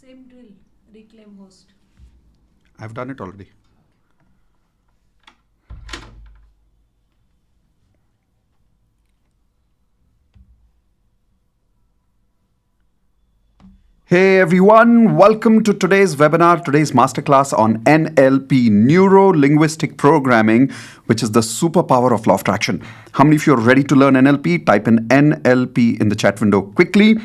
Same drill. Reclaim host. I've done it already. Hey everyone, welcome to today's webinar, today's masterclass on NLP, Neuro Linguistic Programming, which is the superpower of law of attraction. How many of you are ready to learn NLP? Type in NLP in the chat window quickly.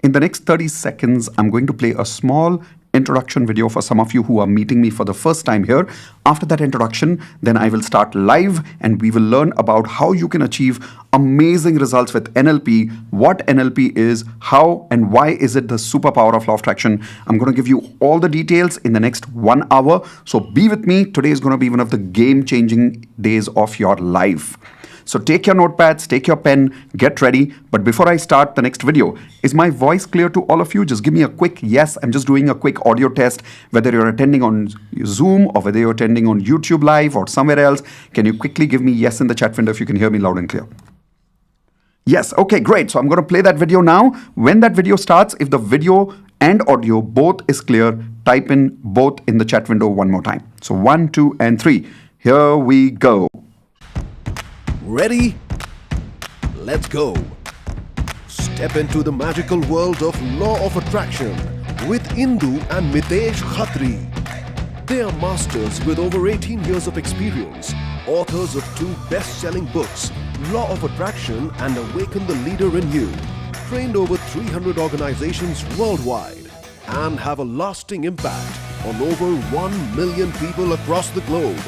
In the next 30 seconds, I'm going to play a small introduction video for some of you who are meeting me for the first time here. After that introduction, then I will start live and we will learn about how you can achieve amazing results with NLP, what NLP is, how and why is it the superpower of law of attraction. I'm going to give you all the details in the next 1 hour. So be with me. Today is going to be one of the game-changing days of your life. So take your notepads, take your pen, get ready. But before I start the next video, is my voice clear to all of you? Just give me a quick yes. I'm just doing a quick audio test. Whether you're attending on Zoom or whether you're attending on YouTube Live or somewhere else, can you quickly give me yes in the chat window if you can hear me loud and clear? Yes, okay, great. So I'm going to play that video now. When that video starts, if the video and audio both is clear, type in both in the chat window one more time. So 1, 2, and 3. Here we go. Ready? Let's go. Step into the magical world of law of attraction with Indu and Mitesh Khatri. They are masters with over 18 years of experience, authors of 2 best-selling books, Law of Attraction and Awaken the Leader in You, trained over 300 organizations worldwide, and have a lasting impact on over 1 million people across the globe.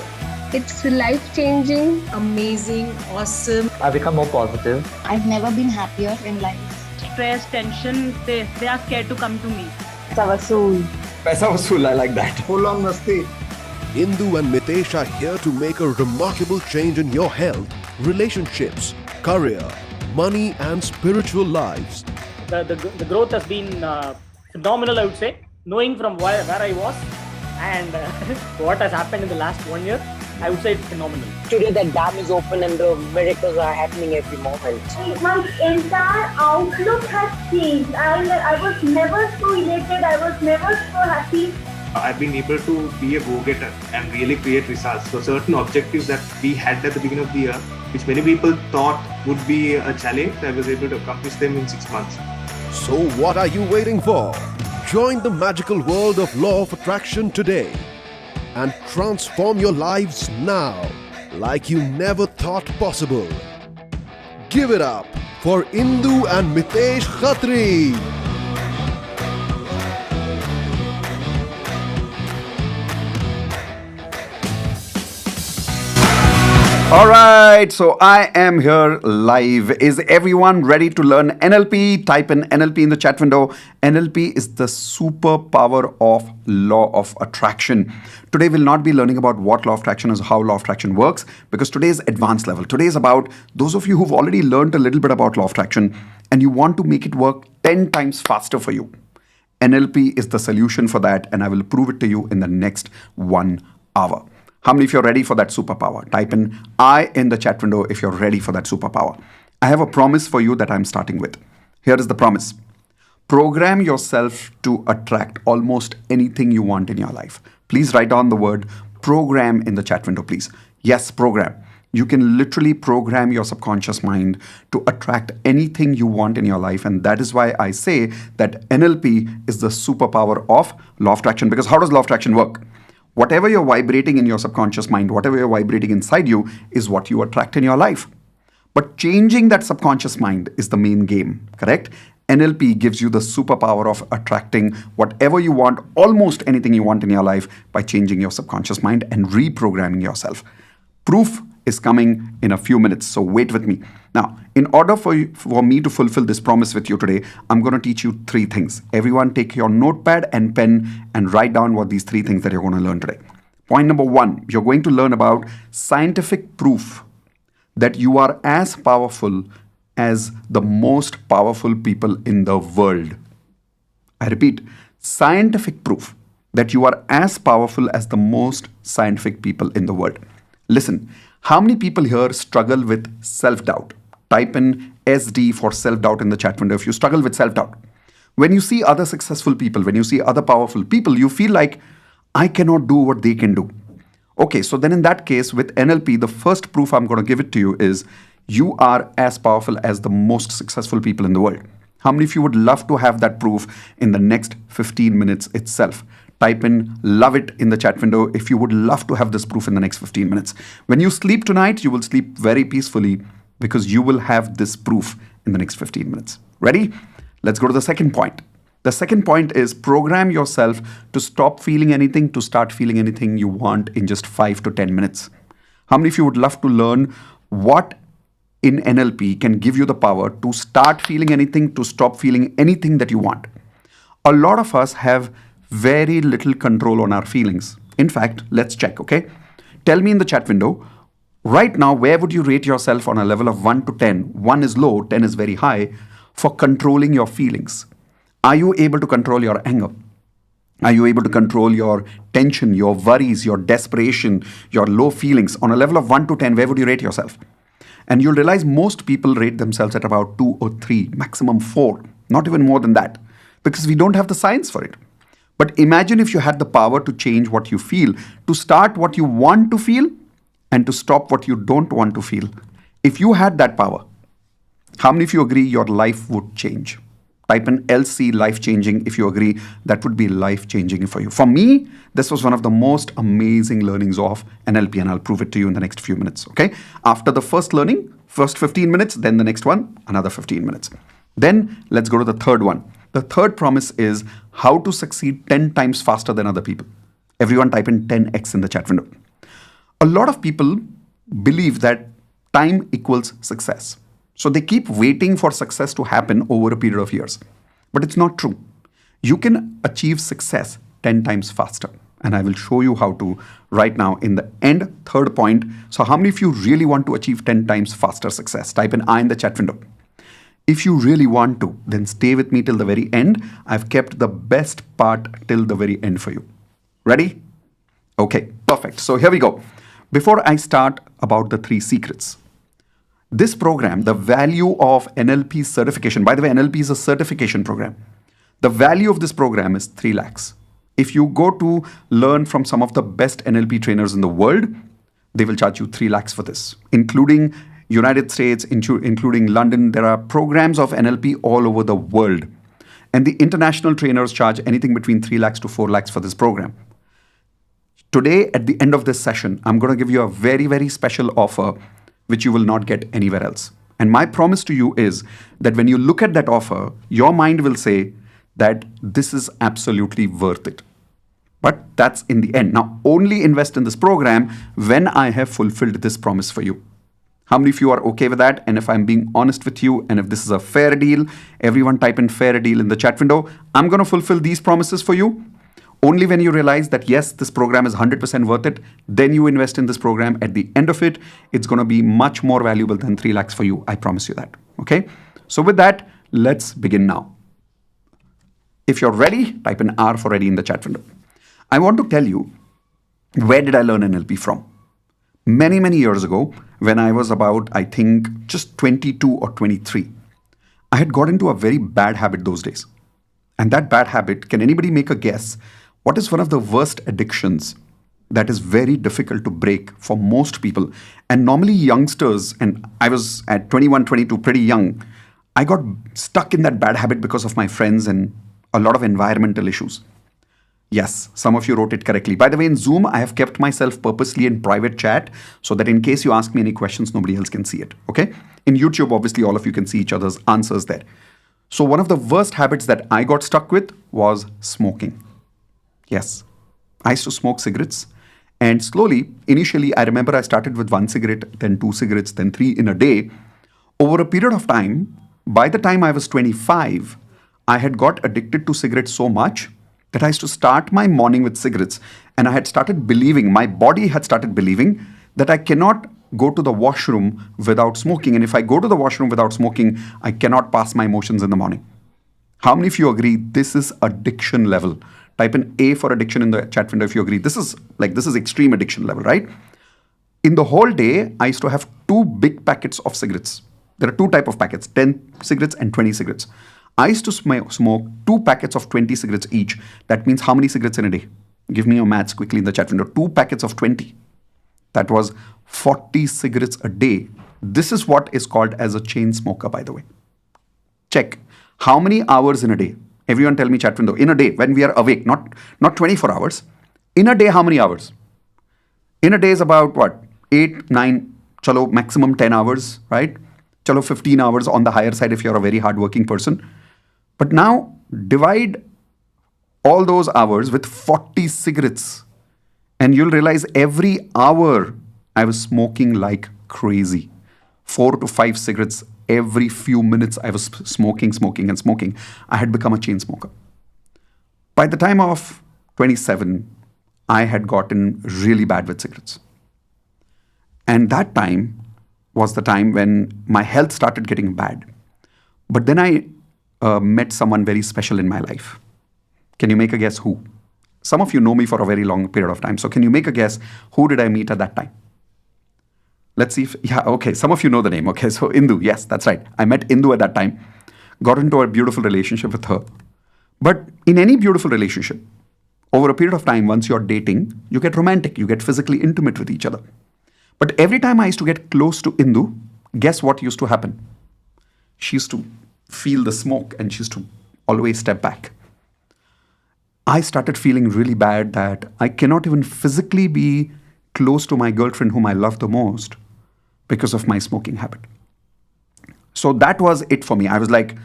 It's life-changing. Amazing, awesome. I've become more positive. I've never been happier in life. Stress, tension, they are scared to come to me. Paisa vasool, I like that. Full on masti. Indu and Mitesh are here to make a remarkable change in your health, relationships, career, money and spiritual lives. The growth has been phenomenal, I would say. Knowing from where I was and what has happened in the last 1 year, I would say it's phenomenal. Today the dam is open and the miracles are happening every moment. My entire outlook has changed. I was never so elated. I was never so happy. I've been able to be a go-getter and really create results. So certain objectives that we had at the beginning of the year, which many people thought would be a challenge, I was able to accomplish them in 6 months. So what are you waiting for? Join the magical world of law of attraction today and transform your lives now like you never thought possible. Give it up for Indu and Mitesh Khatri. All right, so I am here live. Is everyone ready to learn NLP? Type in NLP in the chat window. NLP is the superpower of law of attraction. Today we'll not be learning about what law of attraction is, how law of attraction works, because today is advanced level. Today is about those of you who've already learned a little bit about law of attraction and you want to make it work 10 times faster for you. NLP is the solution for that, and I will prove it to you in the next 1 hour. How many of you are ready for that superpower? Type in I in the chat window if you're ready for that superpower. I have a promise for you that I'm starting with. Here is the promise. Program yourself to attract almost anything you want in your life. Please write down the word program in the chat window, please. Yes, program. You can literally program your subconscious mind to attract anything you want in your life. And that is why I say that NLP is the superpower of law of attraction. Because how does law of attraction work? Whatever you're vibrating in your subconscious mind, whatever you're vibrating inside you is what you attract in your life. But changing that subconscious mind is the main game, correct? NLP gives you the superpower of attracting whatever you want, almost anything you want in your life by changing your subconscious mind and reprogramming yourself. Proof is coming in a few minutes, so wait with me. Now, in order for me to fulfill this promise with you today, I'm going to teach you 3 things. Everyone take your notepad and pen and write down what these 3 things that you're going to learn today. Point number 1, you're going to learn about scientific proof that you are as powerful as the most powerful people in the world. I repeat, scientific proof that you are as powerful as the most scientific people in the world. Listen, how many people here struggle with self-doubt? Type in SD for self-doubt in the chat window if you struggle with self-doubt. When you see other successful people, when you see other powerful people, you feel like, I cannot do what they can do. Okay, so then in that case, with NLP, the first proof I'm going to give it to you is you are as powerful as the most successful people in the world. How many of you would love to have that proof in the next 15 minutes itself? Type in love it in the chat window if you would love to have this proof in the next 15 minutes. When you sleep tonight, you will sleep very peacefully because you will have this proof in the next 15 minutes. Ready? Let's go to the second point. The second point is program yourself to stop feeling anything, to start feeling anything you want in just 5 to 10 minutes. How many of you would love to learn what in NLP can give you the power to start feeling anything, to stop feeling anything that you want? A lot of us have very little control on our feelings. In fact, let's check, okay? Tell me in the chat window, right now, where would you rate yourself on a level of 1 to 10? 1 is low, 10 is very high for controlling your feelings. Are you able to control your anger? Are you able to control your tension, your worries, your desperation, your low feelings? On a level of 1 to 10, where would you rate yourself? And you'll realize most people rate themselves at about 2 or 3, maximum 4, not even more than that, because we don't have the science for it. But imagine if you had the power to change what you feel, to start what you want to feel, and to stop what you don't want to feel. If you had that power, how many of you agree your life would change? Type in LC, life-changing, if you agree that would be life-changing for you. For me, this was one of the most amazing learnings of NLP, and I'll prove it to you in the next few minutes, okay? After the first learning, first 15 minutes, then the next one, another 15 minutes. Then let's go to the third one. The third promise is how to succeed 10 times faster than other people. Everyone type in 10x in the chat window. A lot of people believe that time equals success. So they keep waiting for success to happen over a period of years. But it's not true. You can achieve success 10 times faster. And I will show you how to right now in the end, third point. So how many of you really want to achieve 10 times faster success? Type in I in the chat window. If you really want to, then stay with me till the very end. I've kept the best part till the very end for you. Ready? Okay, perfect. So here we go. Before I start about the 3 secrets, this program, the value of NLP certification, by the way, NLP is a certification program. The value of this program is 3 lakhs. If you go to learn from some of the best NLP trainers in the world, they will charge you 3 lakhs for this, including United States, including London. There are programs of NLP all over the world. And the international trainers charge anything between 3 lakhs to 4 lakhs for this program. Today, at the end of this session, I'm going to give you a very, very special offer which you will not get anywhere else. And my promise to you is that when you look at that offer, your mind will say that this is absolutely worth it. But that's in the end. Now, only invest in this program when I have fulfilled this promise for you. How many of you are okay with that? And if I'm being honest with you, and if this is a fair deal, everyone type in fair deal in the chat window. I'm going to fulfill these promises for you. Only when you realize that, yes, this program is 100% worth it, then you invest in this program. At the end of it, it's going to be much more valuable than 3 lakhs for you. I promise you that. Okay? So with that, let's begin now. If you're ready, type in R for ready in the chat window. I want to tell you, where did I learn NLP from? Many, many years ago, when I was about, I think, just 22 or 23, I had got into a very bad habit those days. And that bad habit, can anybody make a guess? What is one of the worst addictions that is very difficult to break for most people? And normally youngsters, and I was at 21, 22, pretty young, I got stuck in that bad habit because of my friends and a lot of environmental issues. Yes, some of you wrote it correctly. By the way, in Zoom, I have kept myself purposely in private chat so that in case you ask me any questions, nobody else can see it. Okay? In YouTube, obviously, all of you can see each other's answers there. So one of the worst habits that I got stuck with was smoking. Yes, I used to smoke cigarettes. And slowly, initially, I remember I started with 1 cigarette, then 2 cigarettes, then 3 in a day. Over a period of time, by the time I was 25, I had got addicted to cigarettes so much that I used to start my morning with cigarettes. And I had started believing, my body had started believing that I cannot go to the washroom without smoking. And if I go to the washroom without smoking, I cannot pass my motions in the morning. How many of you agree this is addiction level? Type in A for addiction in the chat window if you agree. This is extreme addiction level, right? In the whole day, I used to have 2 big packets of cigarettes. There are 2 types of packets, 10 cigarettes and 20 cigarettes. I used to smoke 2 packets of 20 cigarettes each. That means how many cigarettes in a day? Give me your maths quickly in the chat window. 2 packets of 20. That was 40 cigarettes a day. This is what is called as a chain smoker, by the way. Check. How many hours in a day? Everyone tell me, chat window. In a day, when we are awake, not 24 hours. In a day, how many hours? In a day is about what? 8, 9, chalo, maximum 10 hours, right? Chalo, 15 hours on the higher side if you're a very hardworking person. But now, divide all those hours with 40 cigarettes. And you'll realize every hour I was smoking like crazy. 4 to 5 cigarettes every few minutes I was smoking. I had become a chain smoker. By the time of 27, I had gotten really bad with cigarettes. And that time was the time when my health started getting bad. But then I met someone very special in my life. Can you make a guess who? Some of you know me for a very long period of time. So can you make a guess who did I meet at that time? Let's see if, yeah, okay, some of you know the name. Okay, so Indu, yes, that's right. I met Indu at that time, got into a beautiful relationship with her. But in any beautiful relationship, over a period of time, once you're dating, you get romantic, you get physically intimate with each other. But every time I used to get close to Indu, guess what used to happen? She used to feel the smoke and she used to always step back. I started feeling really bad that I cannot even physically be close to my girlfriend whom I love the most because of my smoking habit. So that was it for me. I was like,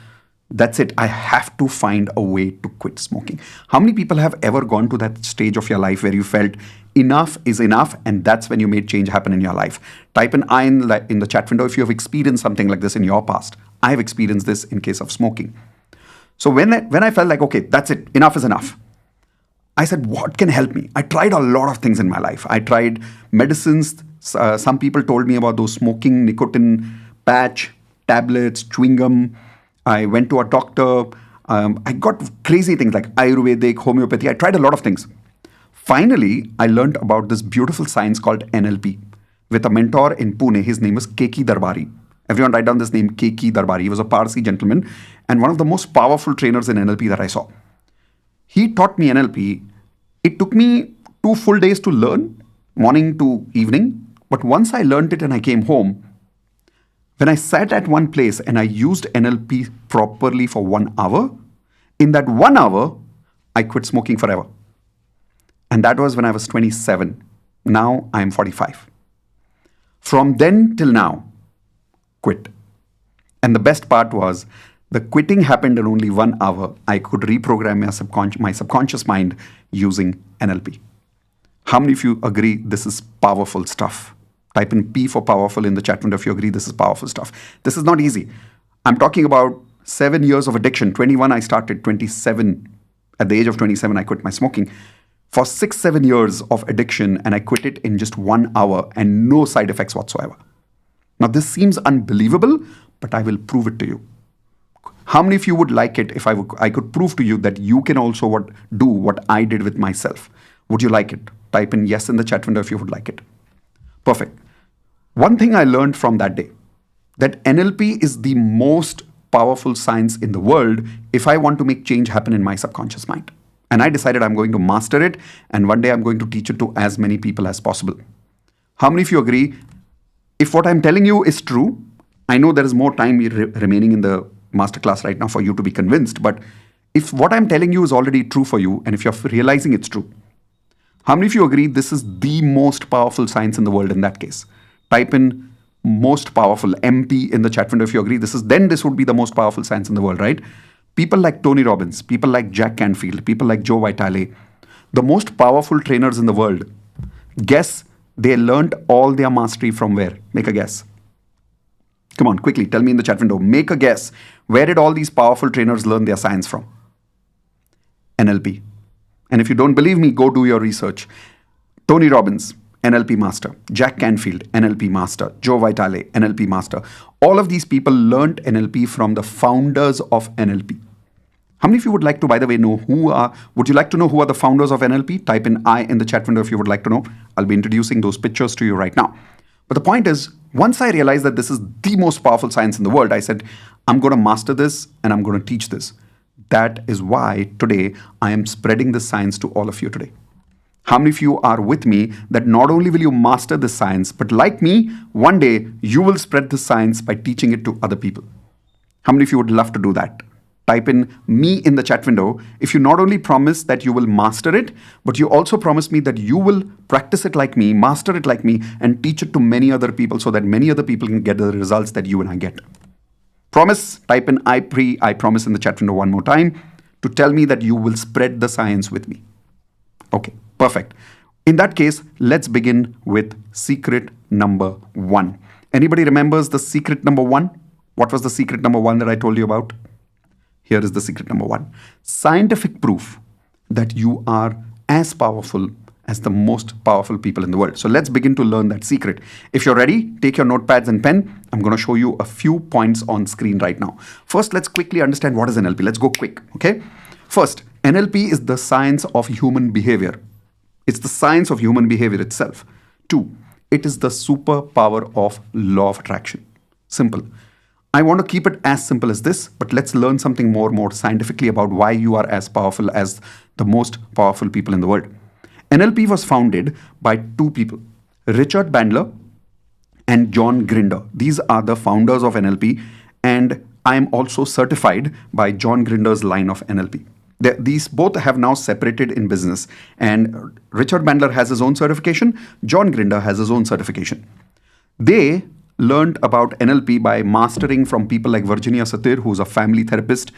that's it. I have to find a way to quit smoking. How many people have ever gone to that stage of your life where you felt enough is enough and that's when you made change happen in your life? Type an I in the chat window if you have experienced something like this in your past. I have experienced this in case of smoking. So when I felt like, okay, that's it, enough is enough, I said, what can help me? I tried a lot of things in my life. I tried medicines. Some people told me about those smoking nicotine patch, tablets, chewing gum. I went to a doctor. I got crazy things like Ayurvedic, homeopathy. I tried a lot of things. Finally, I learned about this beautiful science called NLP with a mentor in Pune. His name was Keki Darbari. Everyone write down this name, Keki Darbari. He was a Parsi gentleman and one of the most powerful trainers in NLP that I saw. He taught me NLP. It took me 2 full days to learn, morning to evening. But once I learned it and I came home, when I sat at one place and I used NLP properly for 1 hour, in that 1 hour, I quit smoking forever. And that was when I was 27. Now I am 45. From then till now, quit. And the best part was, the quitting happened in only 1 hour. I could reprogram my subconscious mind using NLP. How many of you agree this is powerful stuff? Type in P for powerful in the chat window if you agree this is powerful stuff. This is not easy. I'm talking about 7 years of addiction. 21 I started, 27. At the age of 27, I quit my smoking. For 6-7 years of addiction and I quit it in just 1 hour and no side effects whatsoever. Now this seems unbelievable, but I will prove it to you. How many of you would like it if I could prove to you that you can also do what I did with myself? Would you like it? Type in yes in the chat window if you would like it. Perfect. One thing I learned from that day, that NLP is the most powerful science in the world if I want to make change happen in my subconscious mind. And I decided I'm going to master it and one day I'm going to teach it to as many people as possible. How many of you agree? If what I'm telling you is true, I know there is more time remaining in the masterclass right now for you to be convinced, but if what I'm telling you is already true for you and if you're realizing it's true, how many of you agree this is the most powerful science in the world in that case? Type in most powerful, MP in the chat window if you agree this would be the most powerful science in the world, right? People like Tony Robbins, people like Jack Canfield, people like Joe Vitale, the most powerful trainers in the world, guess they learned all their mastery from where? Make a guess. Come on, quickly, tell me in the chat window. Make a guess. Where did all these powerful trainers learn their science from? NLP. And if you don't believe me, go do your research. Tony Robbins, NLP master. Jack Canfield, NLP master. Joe Vitale, NLP master. All of these people learned NLP from the founders of NLP. How many of you would like to, by the way, would you like to know who are the founders of NLP? Type in I in the chat window if you would like to know. I'll be introducing those pictures to you right now. But the point is, once I realized that this is the most powerful science in the world, I said, I'm going to master this and I'm going to teach this. That is why today I am spreading this science to all of you today. How many of you are with me that not only will you master this science, but like me, one day you will spread this science by teaching it to other people? How many of you would love to do that? Type in me in the chat window if you not only promise that you will master it, but you also promise me that you will practice it like me, master it like me, and teach it to many other people so that many other people can get the results that you and I get. Promise, type in I promise in the chat window one more time to tell me that you will spread the science with me. Okay, perfect. In that case, let's begin with secret number 1. Anybody remembers the secret number 1? What was the secret number 1 that I told you about? Here is the secret number 1. Scientific proof that you are as powerful as the most powerful people in the world. So let's begin to learn that secret. If you're ready, take your notepads and pen. I'm going to show you a few points on screen right now. First, let's quickly understand what is NLP. Let's go quick, okay? First, NLP is the science of human behavior. It's the science of human behavior itself. 2, it is the superpower of law of attraction. Simple. I want to keep it as simple as this, but let's learn something more scientifically about why you are as powerful as the most powerful people in the world. NLP was founded by 2 people, Richard Bandler and John Grinder. These are the founders of NLP, and I am also certified by John Grinder's line of NLP. These both have now separated in business, and Richard Bandler has his own certification, John Grinder has his own certification. They learned about NLP by mastering from people like Virginia Satir, who's a family therapist,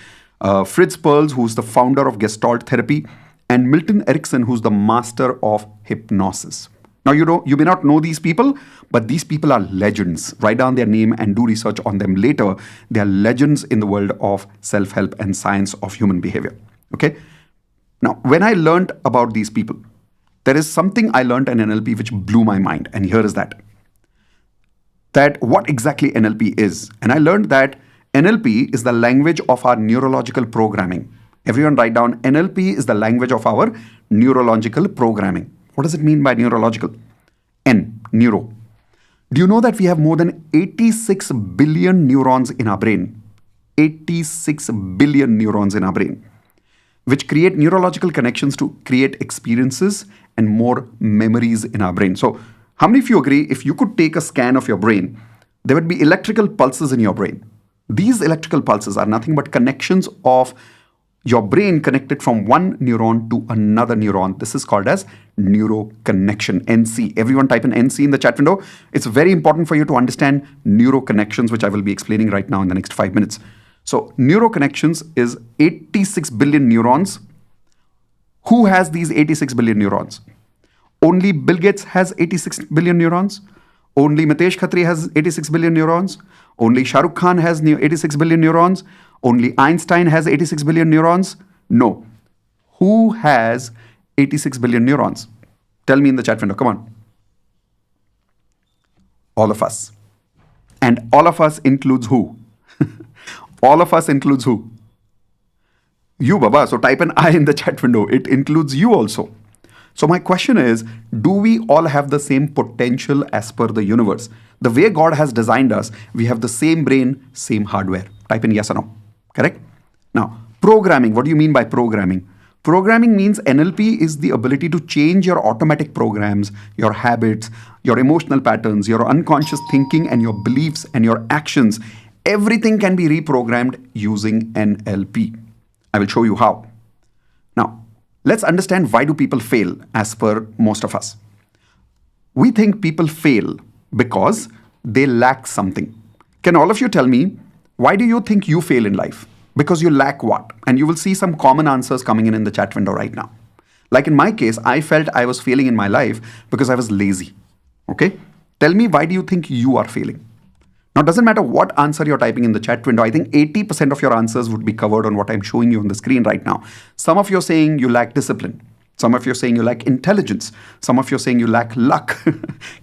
Fritz Perls, who's the founder of Gestalt therapy, and Milton Erickson, who's the master of hypnosis. Now, you may not know these people, but these people are legends. Write down their name and do research on them later. They are legends in the world of self-help and science of human behavior. Okay? Now, when I learned about these people, there is something I learned in NLP which blew my mind, and here is that what exactly NLP is. And I learned that NLP is the language of our neurological programming. Everyone write down, NLP is the language of our neurological programming. What does it mean by neurological? N, neuro. Do you know that we have more than 86 billion neurons in our brain? 86 billion neurons in our brain, which create neurological connections to create experiences and more memories in our brain. So, how many of you agree if you could take a scan of your brain, there would be electrical pulses in your brain? These electrical pulses are nothing but connections of your brain connected from one neuron to another neuron. This is called as neuroconnection, NC. Everyone type in NC in the chat window. It's very important for you to understand neuroconnections, which I will be explaining right now in the next 5 minutes. So neuroconnections is 86 billion neurons. Who has these 86 billion neurons? Only Bill Gates has 86 billion neurons. Only Mitesh Khatri has 86 billion neurons. Only Shah Rukh Khan has 86 billion neurons. Only Einstein has 86 billion neurons. No. Who has 86 billion neurons? Tell me in the chat window. Come on. All of us. And all of us includes who? All of us includes who? You, Baba. So type an I in the chat window. It includes you also. So my question is, do we all have the same potential as per the universe? The way God has designed us, we have the same brain, same hardware. Type in yes or no. Correct? Now, programming. What do you mean by programming? Programming means NLP is the ability to change your automatic programs, your habits, your emotional patterns, your unconscious thinking and your beliefs and your actions. Everything can be reprogrammed using NLP. I will show you how. Now, let's understand why do people fail as per most of us. We think people fail because they lack something. Can all of you tell me, why do you think you fail in life? Because you lack what? And you will see some common answers coming in the chat window right now. Like in my case, I felt I was failing in my life because I was lazy. Okay? Tell me, why do you think you are failing? Now, it doesn't matter what answer you're typing in the chat window. I think 80% of your answers would be covered on what I'm showing you on the screen right now. Some of you are saying you lack discipline. Some of you are saying you lack intelligence. Some of you are saying you lack luck.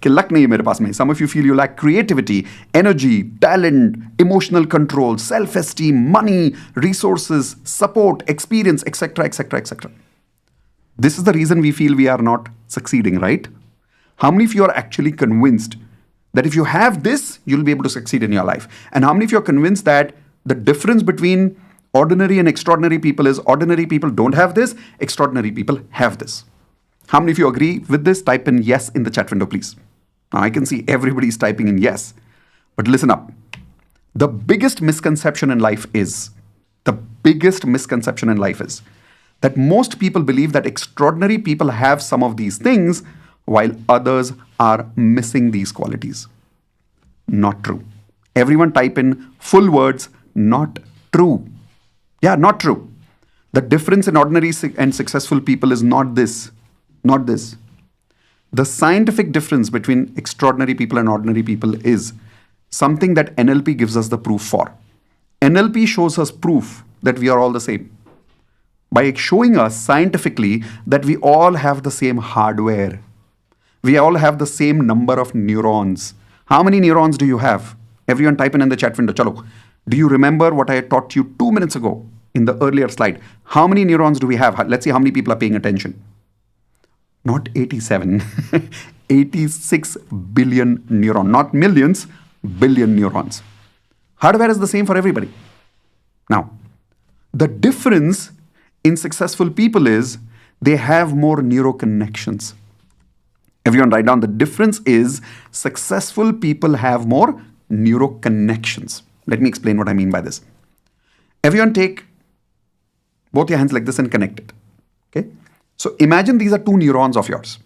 कि luck नहीं है मेरे पास में. Some of you feel you lack creativity, energy, talent, emotional control, self-esteem, money, resources, support, experience, etc., etc., etc. This is the reason we feel we are not succeeding, right? How many of you are actually convinced That if you have this, you'll be able to succeed in your life. And how many of you are convinced that the difference between ordinary and extraordinary people is ordinary people don't have this, extraordinary people have this? How many of you agree with this? Type in yes in the chat window, please. Now I can see everybody's typing in yes. But listen up. The biggest misconception in life is that most people believe that extraordinary people have some of these things while others are missing these qualities. Not true. Everyone type in full words, not true. Yeah, not true. The difference in ordinary and successful people is not this. Not this. The scientific difference between extraordinary people and ordinary people is something that NLP gives us the proof for. NLP shows us proof that we are all the same by showing us scientifically that we all have the same hardware. We all have the same number of neurons. How many neurons do you have? Everyone type in the chat window. Chalo. Do you remember what I taught you 2 minutes ago in the earlier slide? How many neurons do we have? Let's see how many people are paying attention. Not 87, 86 billion neurons. Not millions, billion neurons. Hardware is the same for everybody. Now, the difference in successful people is they have more neuroconnections. Everyone write down, the difference is successful people have more neuroconnections. Let me explain what I mean by this. Everyone take both your hands like this and connect it. Okay? So imagine these are two neurons of yours.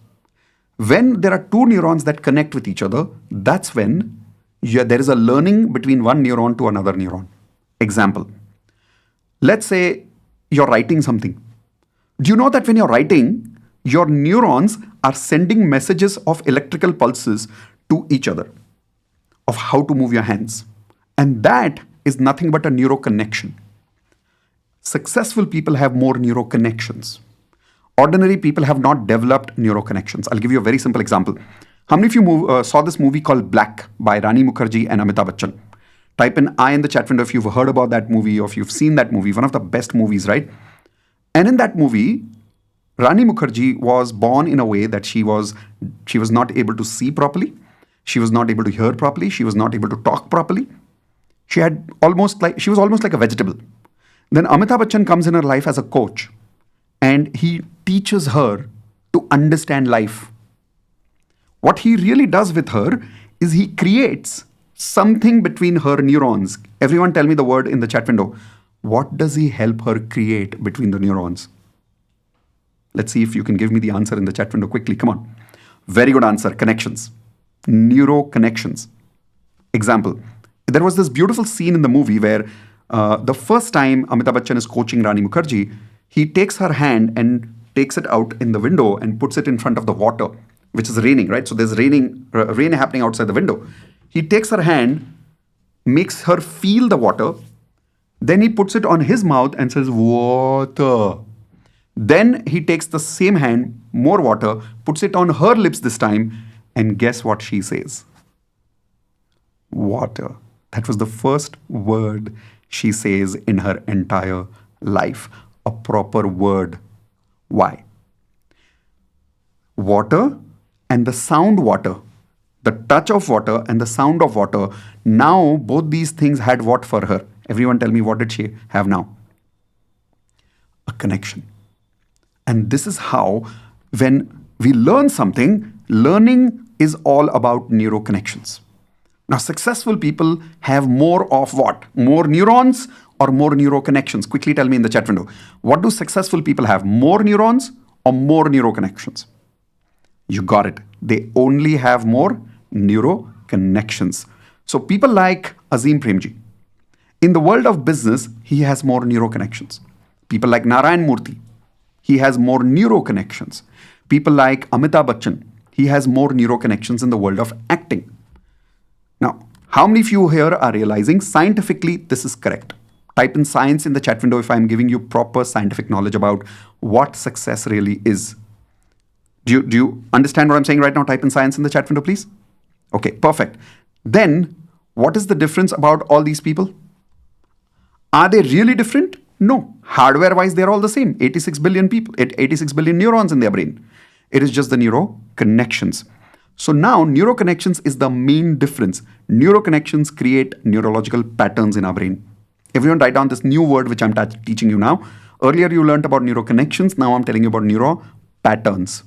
When there are two neurons that connect with each other, that's when there is a learning between one neuron to another neuron. Example. Let's say you're writing something. Do you know that when you're writing, your neurons are sending messages of electrical pulses to each other of how to move your hands? And that is nothing but a neuroconnection. Successful people have more neuroconnections. Ordinary people have not developed neuroconnections. I'll give you a very simple example. How many of you saw this movie called Black by Rani Mukherjee and Amitabh Bachchan? Type in I in the chat window if you've heard about that movie or if you've seen that movie. One of the best movies, right? And in that movie, Rani Mukherjee was born in a way that she was not able to see properly. She was not able to hear properly. She was not able to talk properly. She was almost like a vegetable. Then Amitabh Bachchan comes in her life as a coach and he teaches her to understand life. What he really does with her is he creates something between her neurons. Everyone tell me the word in the chat window. What does he help her create between the neurons? Let's see if you can give me the answer in the chat window quickly. Come on. Very good answer. Connections. Neuroconnections. Example. There was this beautiful scene in the movie where the first time Amitabh Bachchan is coaching Rani Mukherjee, he takes her hand and takes it out in the window and puts it in front of the water, which is raining, right? So there's rain happening outside the window. He takes her hand, makes her feel the water, then he puts it on his mouth and says, water. Then he takes the same hand, more water, puts it on her lips this time, and guess what she says? Water. That was the first word she says in her entire life. A proper word. Why? Water and the sound water, the touch of water and the sound of water, now both these things had what for her? Everyone tell me, what did she have now? A connection. And this is how, when we learn something, learning is all about neuroconnections. Now, successful people have more of what? More neurons or more neuroconnections? Quickly tell me in the chat window. What do successful people have? More neurons or more neuroconnections? You got it. They only have more neuroconnections. So people like Azim Premji. In the world of business, he has more neuroconnections. People like Narayan Murthy. He has more neuroconnections. People like Amitabh Bachchan. He has more neuroconnections in the world of acting. Now, how many of you here are realizing scientifically this is correct? Type in science in the chat window if I'm giving you proper scientific knowledge about what success really is. Do you understand what I'm saying right now? Type in science in the chat window, please. Okay, perfect. Then, what is the difference about all these people? Are they really different? No. Hardware-wise, they're all the same. 86 billion people, 86 billion neurons in their brain. It is just the neuroconnections. So now neuroconnections is the main difference. Neuroconnections create neurological patterns in our brain. Everyone write down this new word which I'm teaching you now. Earlier you learned about neuroconnections. Now I'm telling you about neuro patterns.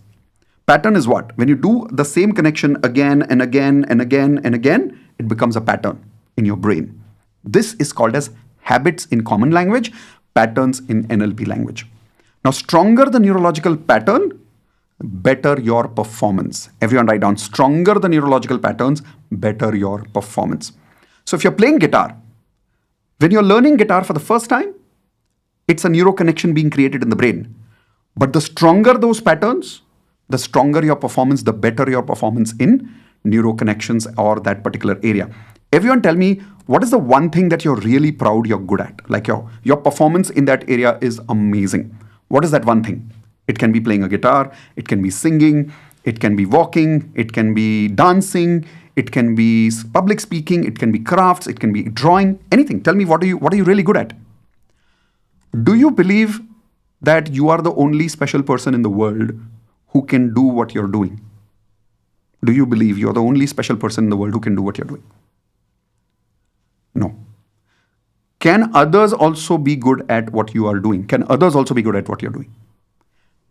Pattern is what? When you do the same connection again and again and again and again, it becomes a pattern in your brain. This is called as habits in common language, patterns in NLP language. Now, stronger the neurological pattern, better your performance. Everyone write down, stronger the neurological patterns, better your performance. So if you're playing guitar, when you're learning guitar for the first time, it's a neuroconnection being created in the brain. But the stronger those patterns, the stronger your performance, the better your performance in neuroconnections or that particular area. Everyone tell me, what is the one thing that you're really proud you're good at? Like your performance in that area is amazing. What is that one thing? It can be playing a guitar, it can be singing, it can be walking, it can be dancing, it can be public speaking, it can be crafts, it can be drawing, anything. Tell me, what are you really good at? Do you believe that you are the only special person in the world who can do what you're doing? Do you believe you're the only special person in the world who can do what you're doing? No. Can others also be good at what you are doing? Can others also be good at what you're doing?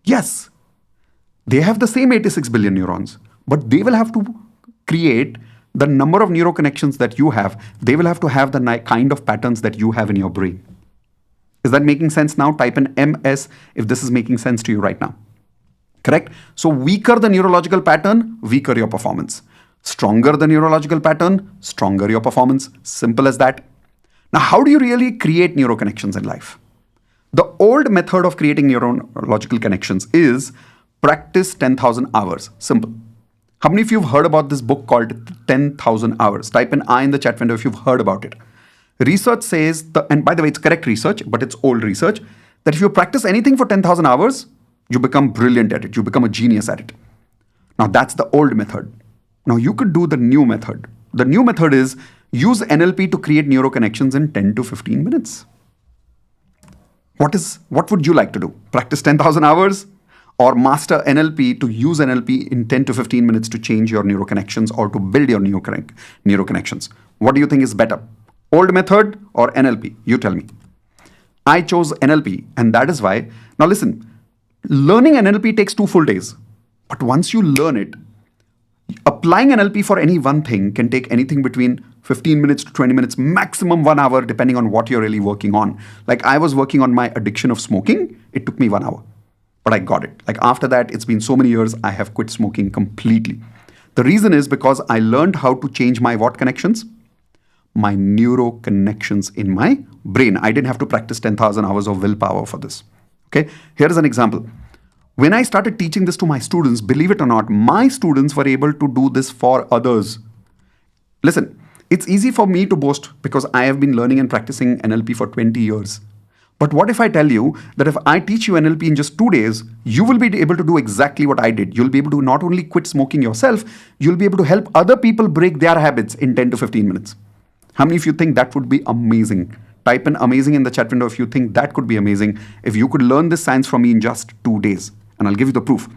Yes. They have the same 86 billion neurons, but they will have to create the number of neuroconnections that you have. They will have to have the kind of patterns that you have in your brain. Is that making sense now? Type in MS if this is making sense to you right now. Correct? So weaker the neurological pattern, weaker your performance. Stronger the neurological pattern, stronger your performance. Simple as that. Now, how do you really create neuroconnections in life? The old method of creating neurological connections is practice 10,000 hours. Simple. How many of you have heard about this book called 10,000 Hours? Type in I in the chat window if you've heard about it. Research says, and by the way, it's correct research, but it's old research, that if you practice anything for 10,000 hours, you become brilliant at it. You become a genius at it. Now, that's the old method. Now, you could do the new method. The new method is use NLP to create neuroconnections in 10 to 15 minutes. What would you like to do? Practice 10,000 hours or master NLP to use NLP in 10 to 15 minutes to change your neuroconnections or to build your neuroconnections? What do you think is better? Old method or NLP? You tell me. I chose NLP, and that is why. Now listen, learning NLP takes 2 full days. But once you learn it, applying NLP for any one thing can take anything between 15 minutes to 20 minutes, maximum 1 hour, depending on what you're really working on. Like I was working on my addiction of smoking. It took me 1 hour, but I got it. Like after that, it's been so many years, I have quit smoking completely. The reason is because I learned how to change my what connections? My neuroconnections in my brain. I didn't have to practice 10,000 hours of willpower for this. Okay, here is an example. When I started teaching this to my students, believe it or not, my students were able to do this for others. Listen, it's easy for me to boast because I have been learning and practicing NLP for 20 years. But what if I tell you that if I teach you NLP in just 2 days, you will be able to do exactly what I did. You'll be able to not only quit smoking yourself, you'll be able to help other people break their habits in 10 to 15 minutes. How many of you think that would be amazing? Type in amazing in the chat window if you think that could be amazing. If you could learn this science from me in just 2 days. And I'll give you the proof.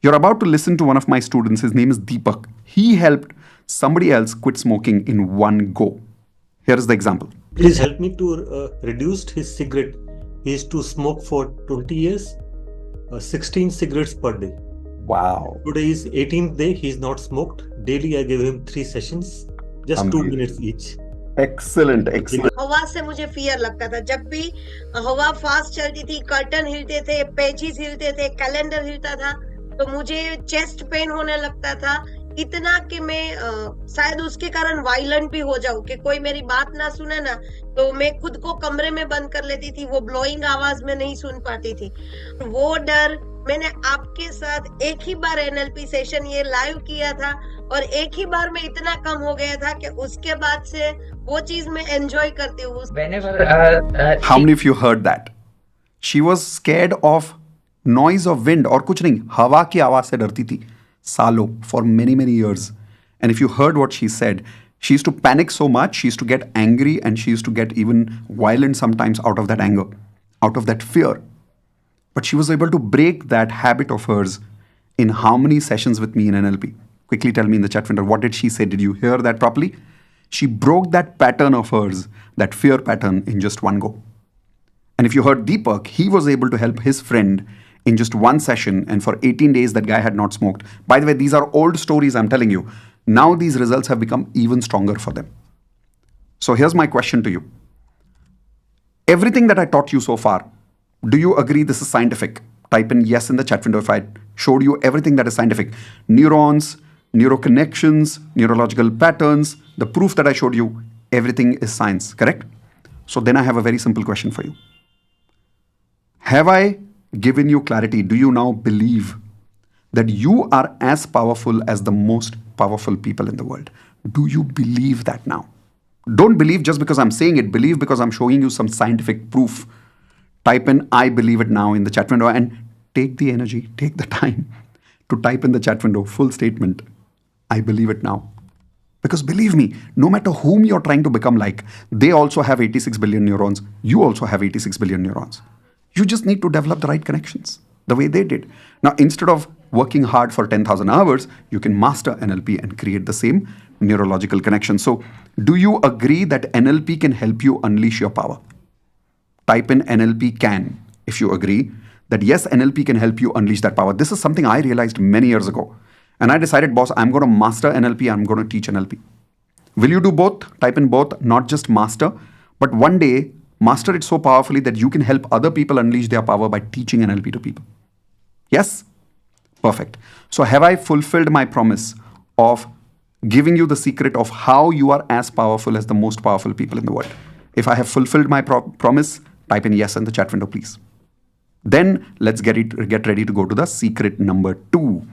You're about to listen to one of my students. His name is Deepak. He helped somebody else quit smoking in 1 go. Here is the example. Please help me to reduce his cigarette. He used to smoke for 20 years, 16 cigarettes per day. Wow. Today is 18th day. He's not smoked. Daily I gave him 3 sessions, just 2 minutes each. Excellent, excellent. हवा से मुझे fear लगता था. जब भी हवा fast चलती थी, कर्टन हिलते थे, पेजेस हिलते थे, कैलेंडर हिलता था, तो मुझे चेस्ट पेन होने लगता था. इतना कि मैं शायद उसके कारण वायलेंट भी हो जाऊं कि कोई मेरी बात ना सुने ना, तो मैं खुद को कमरे में बंद कर लेती थी. वो ब्लोइंग आवाज में नहीं सुन पाती थी. वो डर मैंने आपके साथ एक ही बार एनएलपी सेशन ये लाइव किया था और एक ही बार में इतना कम हो गया था कि उसके बाद से वो चीज मैं एंजॉय करती हूँ. How many of you heard that? She was scared of noise of wind और कुछ नहीं, हवा की आवाज से डरती थी सालों, for many years. And if you heard what she said, she used to panic so much, she used to get angry and she used to get even violent sometimes out of that anger, out of that fear. But she was able to break that habit of hers in how many sessions with me in NLP? Quickly tell me in the chat window, what did she say? Did you hear that properly? She broke that pattern of hers, that fear pattern, in just one go. And if you heard Deepak, he was able to help his friend in just one session, and for 18 days, that guy had not smoked. By the way, these are old stories, I'm telling you. Now these results have become even stronger for them. So here's my question to you. Everything that I taught you so far, do you agree this is scientific? Type in yes in the chat window if I showed you everything that is scientific. Neurons, neuroconnections, neurological patterns, the proof that I showed you, everything is science, correct? So then I have a very simple question for you. Have I given you clarity? Do you now believe that you are as powerful as the most powerful people in the world? Do you believe that now? Don't believe just because I'm saying it. Believe because I'm showing you some scientific proof. Type in I believe it now in the chat window and take the energy, take the time to type in the chat window full statement. I believe it now. Because believe me, no matter whom you're trying to become like, they also have 86 billion neurons. You also have 86 billion neurons. You just need to develop the right connections the way they did. Now, instead of working hard for 10,000 hours, you can master NLP and create the same neurological connection. So, do you agree that NLP can help you unleash your power? Type in NLP can if you agree that yes, NLP can help you unleash that power. This is something I realized many years ago. And I decided, boss, I'm going to master NLP. I'm going to teach NLP. Will you do both? Type in both, not just master, but one day master it so powerfully that you can help other people unleash their power by teaching NLP to people. Yes? Perfect. So have I fulfilled my promise of giving you the secret of how you are as powerful as the most powerful people in the world? If I have fulfilled my promise, type in yes in the chat window, please. Then let's get ready to go to the secret number 2.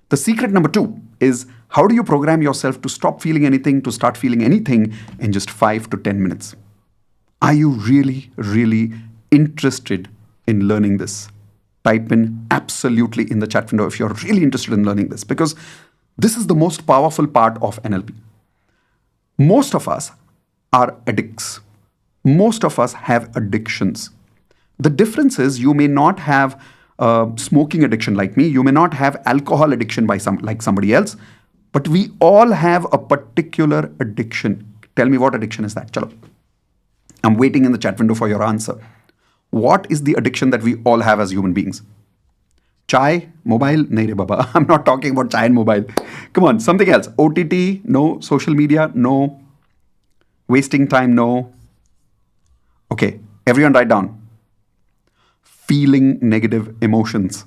The secret number 2 is how do you program yourself to stop feeling anything, to start feeling anything in just 5 to 10 minutes? Are you really, really interested in learning this? Type in absolutely in the chat window if you're really interested in learning this, because this is the most powerful part of NLP. Most of us are addicts. Most of us have addictions. The difference is you may not have smoking addiction like me. You may not have alcohol addiction like somebody else, but we all have a particular addiction. Tell me, what addiction is that? Chalo. I'm waiting in the chat window for your answer. What is the addiction that we all have as human beings? Chai, mobile? Nahi re baba. I'm not talking about chai and mobile. Come on, something else. OTT? No. Social media? No. Wasting time? No. Okay, everyone write down. Feeling negative emotions.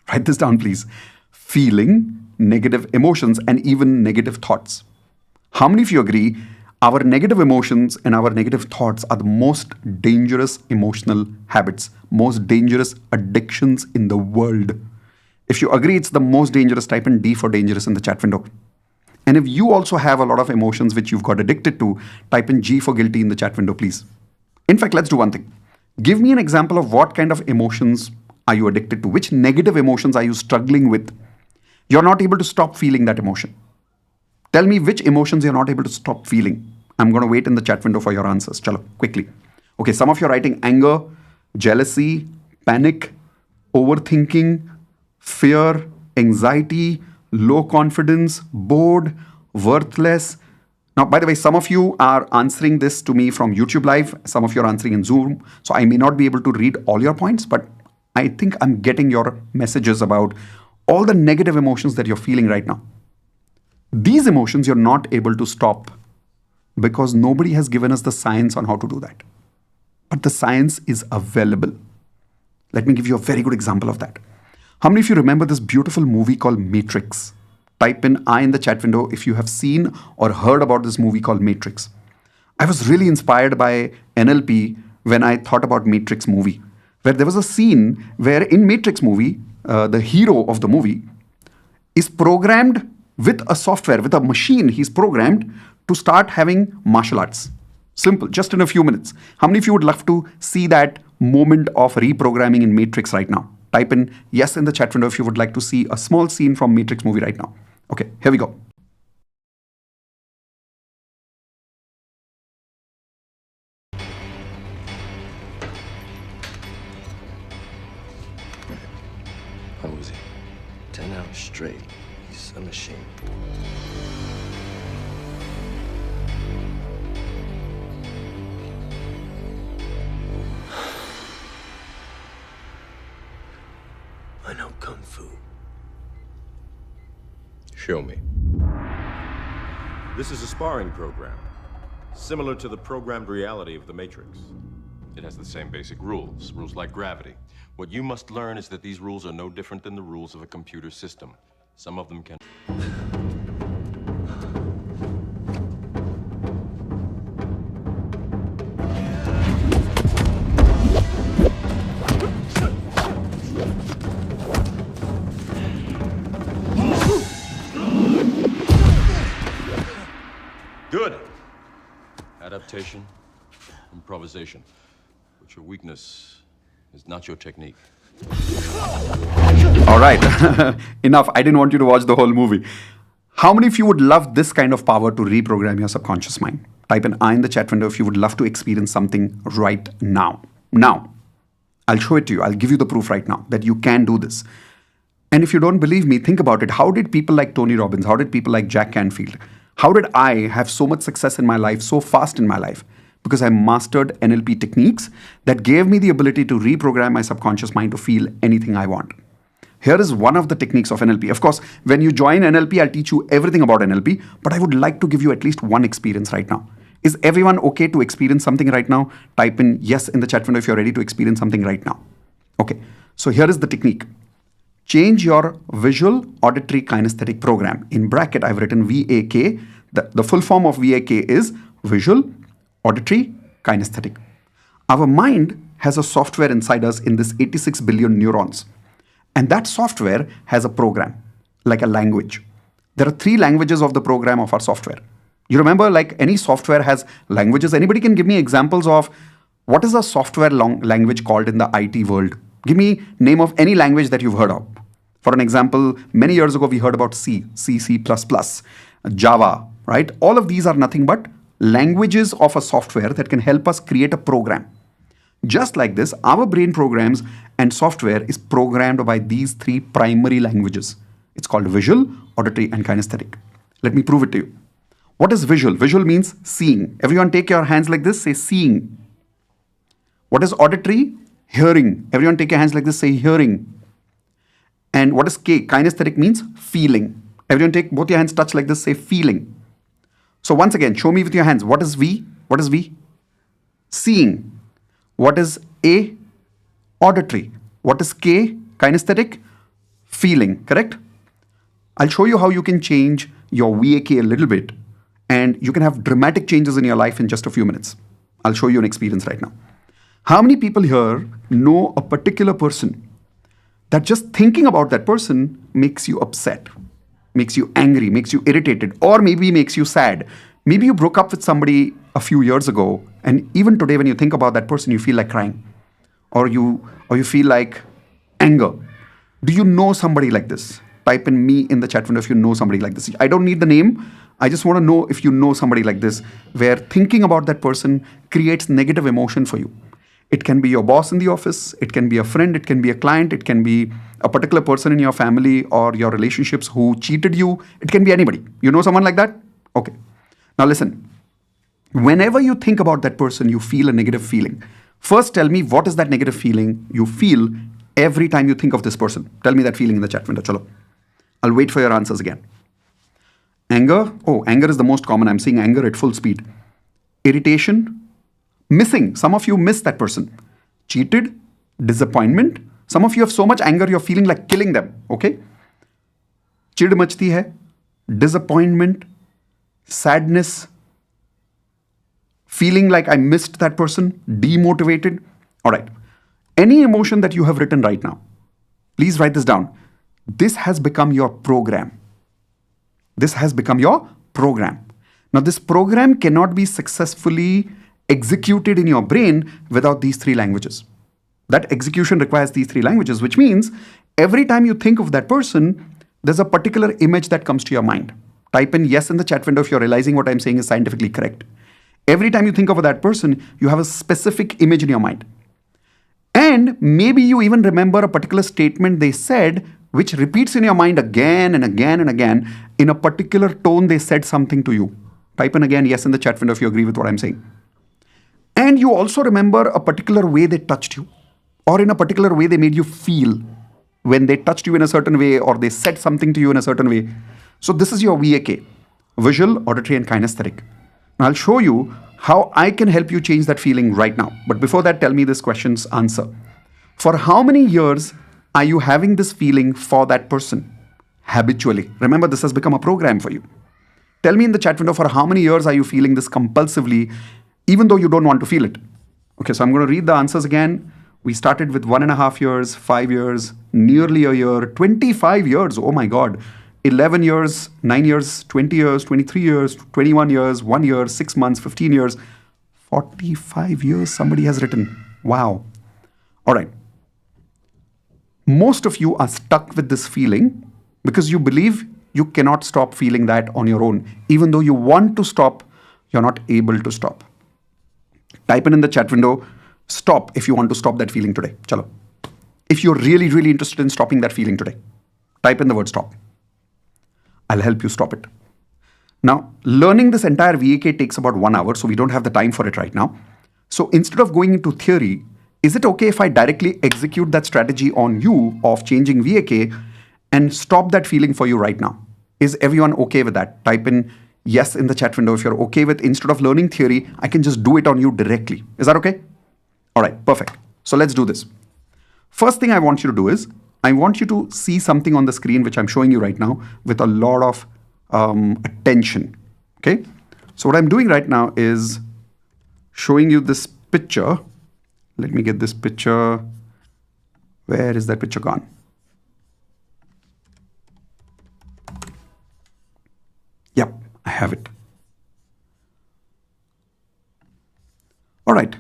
Write this down, please. Feeling negative emotions and even negative thoughts. How many of you agree our negative emotions and our negative thoughts are the most dangerous emotional habits, most dangerous addictions in the world? If you agree it's the most dangerous, type in D for dangerous in the chat window. And if you also have a lot of emotions which you've got addicted to, type in G for guilty in the chat window, please. In fact, let's do one thing. Give me an example of what kind of emotions are you addicted to? Which negative emotions are you struggling with? You're not able to stop feeling that emotion. Tell me which emotions you're not able to stop feeling. I'm going to wait in the chat window for your answers. Chalo, quickly. Okay, some of you are writing anger, jealousy, panic, overthinking, fear, anxiety, low confidence, bored, worthless. Now, by the way, some of you are answering this to me from YouTube Live. Some of you are answering in Zoom. So I may not be able to read all your points, but I think I'm getting your messages about all the negative emotions that you're feeling right now. These emotions you're not able to stop because nobody has given us the science on how to do that. But the science is available. Let me give you a very good example of that. How many of you remember this beautiful movie called Matrix? Type in I in the chat window if you have seen or heard about this movie called Matrix. I was really inspired by NLP when I thought about Matrix movie, where there was a scene where in Matrix movie, the hero of the movie is programmed with a software, with a machine. He's programmed to start having martial arts. Simple, just in a few minutes. How many of you would love to see that moment of reprogramming in Matrix right now? Type in yes in the chat window if you would like to see a small scene from Matrix movie right now. Okay, here we go. How was he? 10 hours straight. He's the machine. I know Kung Fu. Show me. This is a sparring program, similar to the programmed reality of the Matrix. It has the same basic rules, rules like gravity. What you must learn is that these rules are no different than the rules of a computer system. Some of them can... Good. Adaptation, improvisation. But your weakness is not your technique. All right. Enough. I didn't want you to watch the whole movie. How many of you would love this kind of power to reprogram your subconscious mind? Type an I in the chat window if you would love to experience something right now. Now, I'll show it to you. I'll give you the proof right now that you can do this. And if you don't believe me, think about it. How did people like Tony Robbins, how did people like Jack Canfield, how did I have so much success in my life, so fast in my life? Because I mastered NLP techniques that gave me the ability to reprogram my subconscious mind to feel anything I want. Here is one of the techniques of NLP. Of course, when you join NLP, I'll teach you everything about NLP, but I would like to give you at least one experience right now. Is everyone okay to experience something right now? Type in yes in the chat window if you're ready to experience something right now. Okay, so here is the technique. Change your visual auditory kinesthetic program. In bracket, I've written VAK. The full form of VAK is visual auditory kinesthetic. Our mind has a software inside us in this 86 billion neurons. And that software has a program, like a language. There are 3 languages of the program of our software. You remember, like any software has languages. Anybody can give me examples of what is a software language called in the IT world? Give me name of any language that you've heard of. For an example, many years ago, we heard about C, C++, Java, right? All of these are nothing but languages of a software that can help us create a program. Just like this, our brain programs and software is programmed by these 3 primary languages. It's called visual, auditory, and kinesthetic. Let me prove it to you. What is visual? Visual means seeing. Everyone take your hands like this, say seeing. What is auditory? Hearing. Everyone take your hands like this, say hearing. And what is K? Kinesthetic means feeling. Everyone take both your hands, touch like this, say feeling. So once again, show me with your hands. What is V? What is V? Seeing. What is A? Auditory. What is K? Kinesthetic. Feeling. Correct? I'll show you how you can change your VAK a little bit and you can have dramatic changes in your life in just a few minutes. I'll show you an experience right now. How many people here know a particular person that just thinking about that person makes you upset, makes you angry, makes you irritated, or maybe makes you sad? Maybe you broke up with somebody a few years ago, and even today when you think about that person, you feel like crying, or you feel like anger. Do you know somebody like this? Type in me in the chat window if you know somebody like this. I don't need the name. I just want to know if you know somebody like this, where thinking about that person creates negative emotion for you. It can be your boss in the office, it can be a friend, it can be a client, it can be a particular person in your family or your relationships who cheated you. It can be anybody. You know someone like that? Okay. Now listen. Whenever you think about that person, you feel a negative feeling. First, tell me what is that negative feeling you feel every time you think of this person. Tell me that feeling in the chat window. Chalo. I'll wait for your answers again. Anger. Oh, anger is the most common. I'm seeing anger at full speed. Irritation. Missing. Some of you miss that person. Cheated. Disappointment. Some of you have so much anger, you're feeling like killing them. Okay? Chid machti hai. Disappointment. Sadness. Feeling like I missed that person. Demotivated. All right. Any emotion that you have written right now, please write this down. This has become your program. This has become your program. Now, this program cannot be successfully executed in your brain without these 3 languages. That execution requires these 3 languages, which means every time you think of that person, there's a particular image that comes to your mind. Type in yes in the chat window if you're realizing what I'm saying is scientifically correct. Every time you think of that person, you have a specific image in your mind. And maybe you even remember a particular statement they said which repeats in your mind again and again and again in a particular tone they said something to you. Type in again yes in the chat window if you agree with what I'm saying. And you also remember a particular way they touched you, or in a particular way they made you feel when they touched you in a certain way or they said something to you in a certain way. So this is your VAK, visual, auditory, and kinesthetic. Now I'll show you how I can help you change that feeling right now. But before that, tell me this question's answer. For how many years are you having this feeling for that person habitually? Remember, this has become a program for you. Tell me in the chat window, for how many years are you feeling this compulsively, even though you don't want to feel it? Okay, so I'm going to read the answers again. We started with 1.5 years, 5 years, nearly a year, 25 years. Oh my God. 11 years, 9 years, 20 years, 23 years, 21 years, 1 year, 6 months, 15 years, 45 years somebody has written. Wow. All right. Most of you are stuck with this feeling because you believe you cannot stop feeling that on your own. Even though you want to stop, you're not able to stop. Type in the chat window, stop if you want to stop that feeling today. Chalo. If you're really, really interested in stopping that feeling today, type in the word stop. I'll help you stop it. Now, learning this entire VAK takes about 1 hour, so we don't have the time for it right now. So instead of going into theory, is it okay if I directly execute that strategy on you of changing VAK and stop that feeling for you right now? Is everyone okay with that? Type in yes in the chat window if you're okay with, instead of learning theory, I can just do it on you directly. Is that okay? All right, perfect. So let's do this. First thing I want you to do is, I want you to see something on the screen which I'm showing you right now with a lot of attention. Okay? So what I'm doing right now is showing you this picture. Let me get this picture. Where is that picture gone? Yep, I have it. All right.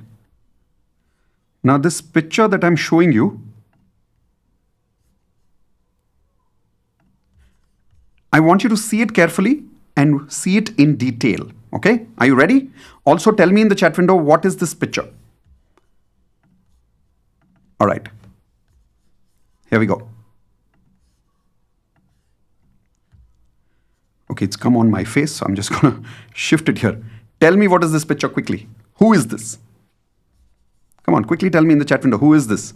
Now this picture that I'm showing you, I want you to see it carefully and see it in detail. Okay? Are you ready? Also tell me in the chat window, what is this picture? All right. Here we go. Okay, it's come on my face, so I'm just going to shift it here. Tell me, what is this picture quickly? Who is this? Come on, quickly tell me in the chat window, who is this?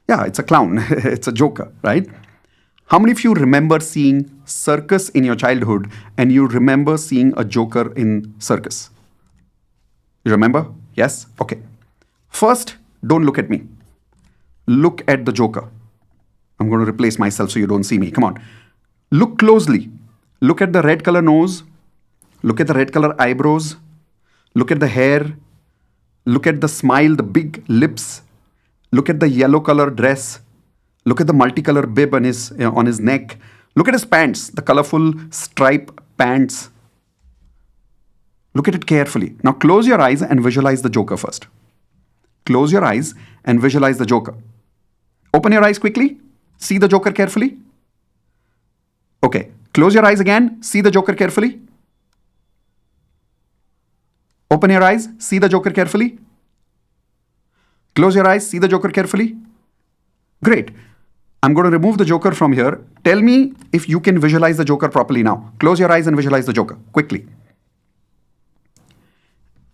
Yeah, it's a clown. It's a joker, right? How many of you remember seeing circus in your childhood and you remember seeing a joker in circus? You remember? Yes? Okay. First, don't look at me. Look at the joker. I'm going to replace myself so you don't see me. Come on. Look closely. Look at the red color nose. Look at the red color eyebrows. Look at the hair. Look at the smile, the big lips. Look at the yellow color dress. Look at the multicolor bib on his neck. Look at his pants, the colorful stripe pants. Look at it carefully. Now close your eyes and visualize the joker first. Close your eyes and visualize the joker. Open your eyes quickly. See the joker carefully. Okay. Close your eyes again. See the joker carefully. Open your eyes. See the joker carefully. Close your eyes. See the joker carefully. Great. I'm going to remove the joker from here. Tell me if you can visualize the joker properly now. Close your eyes and visualize the joker quickly.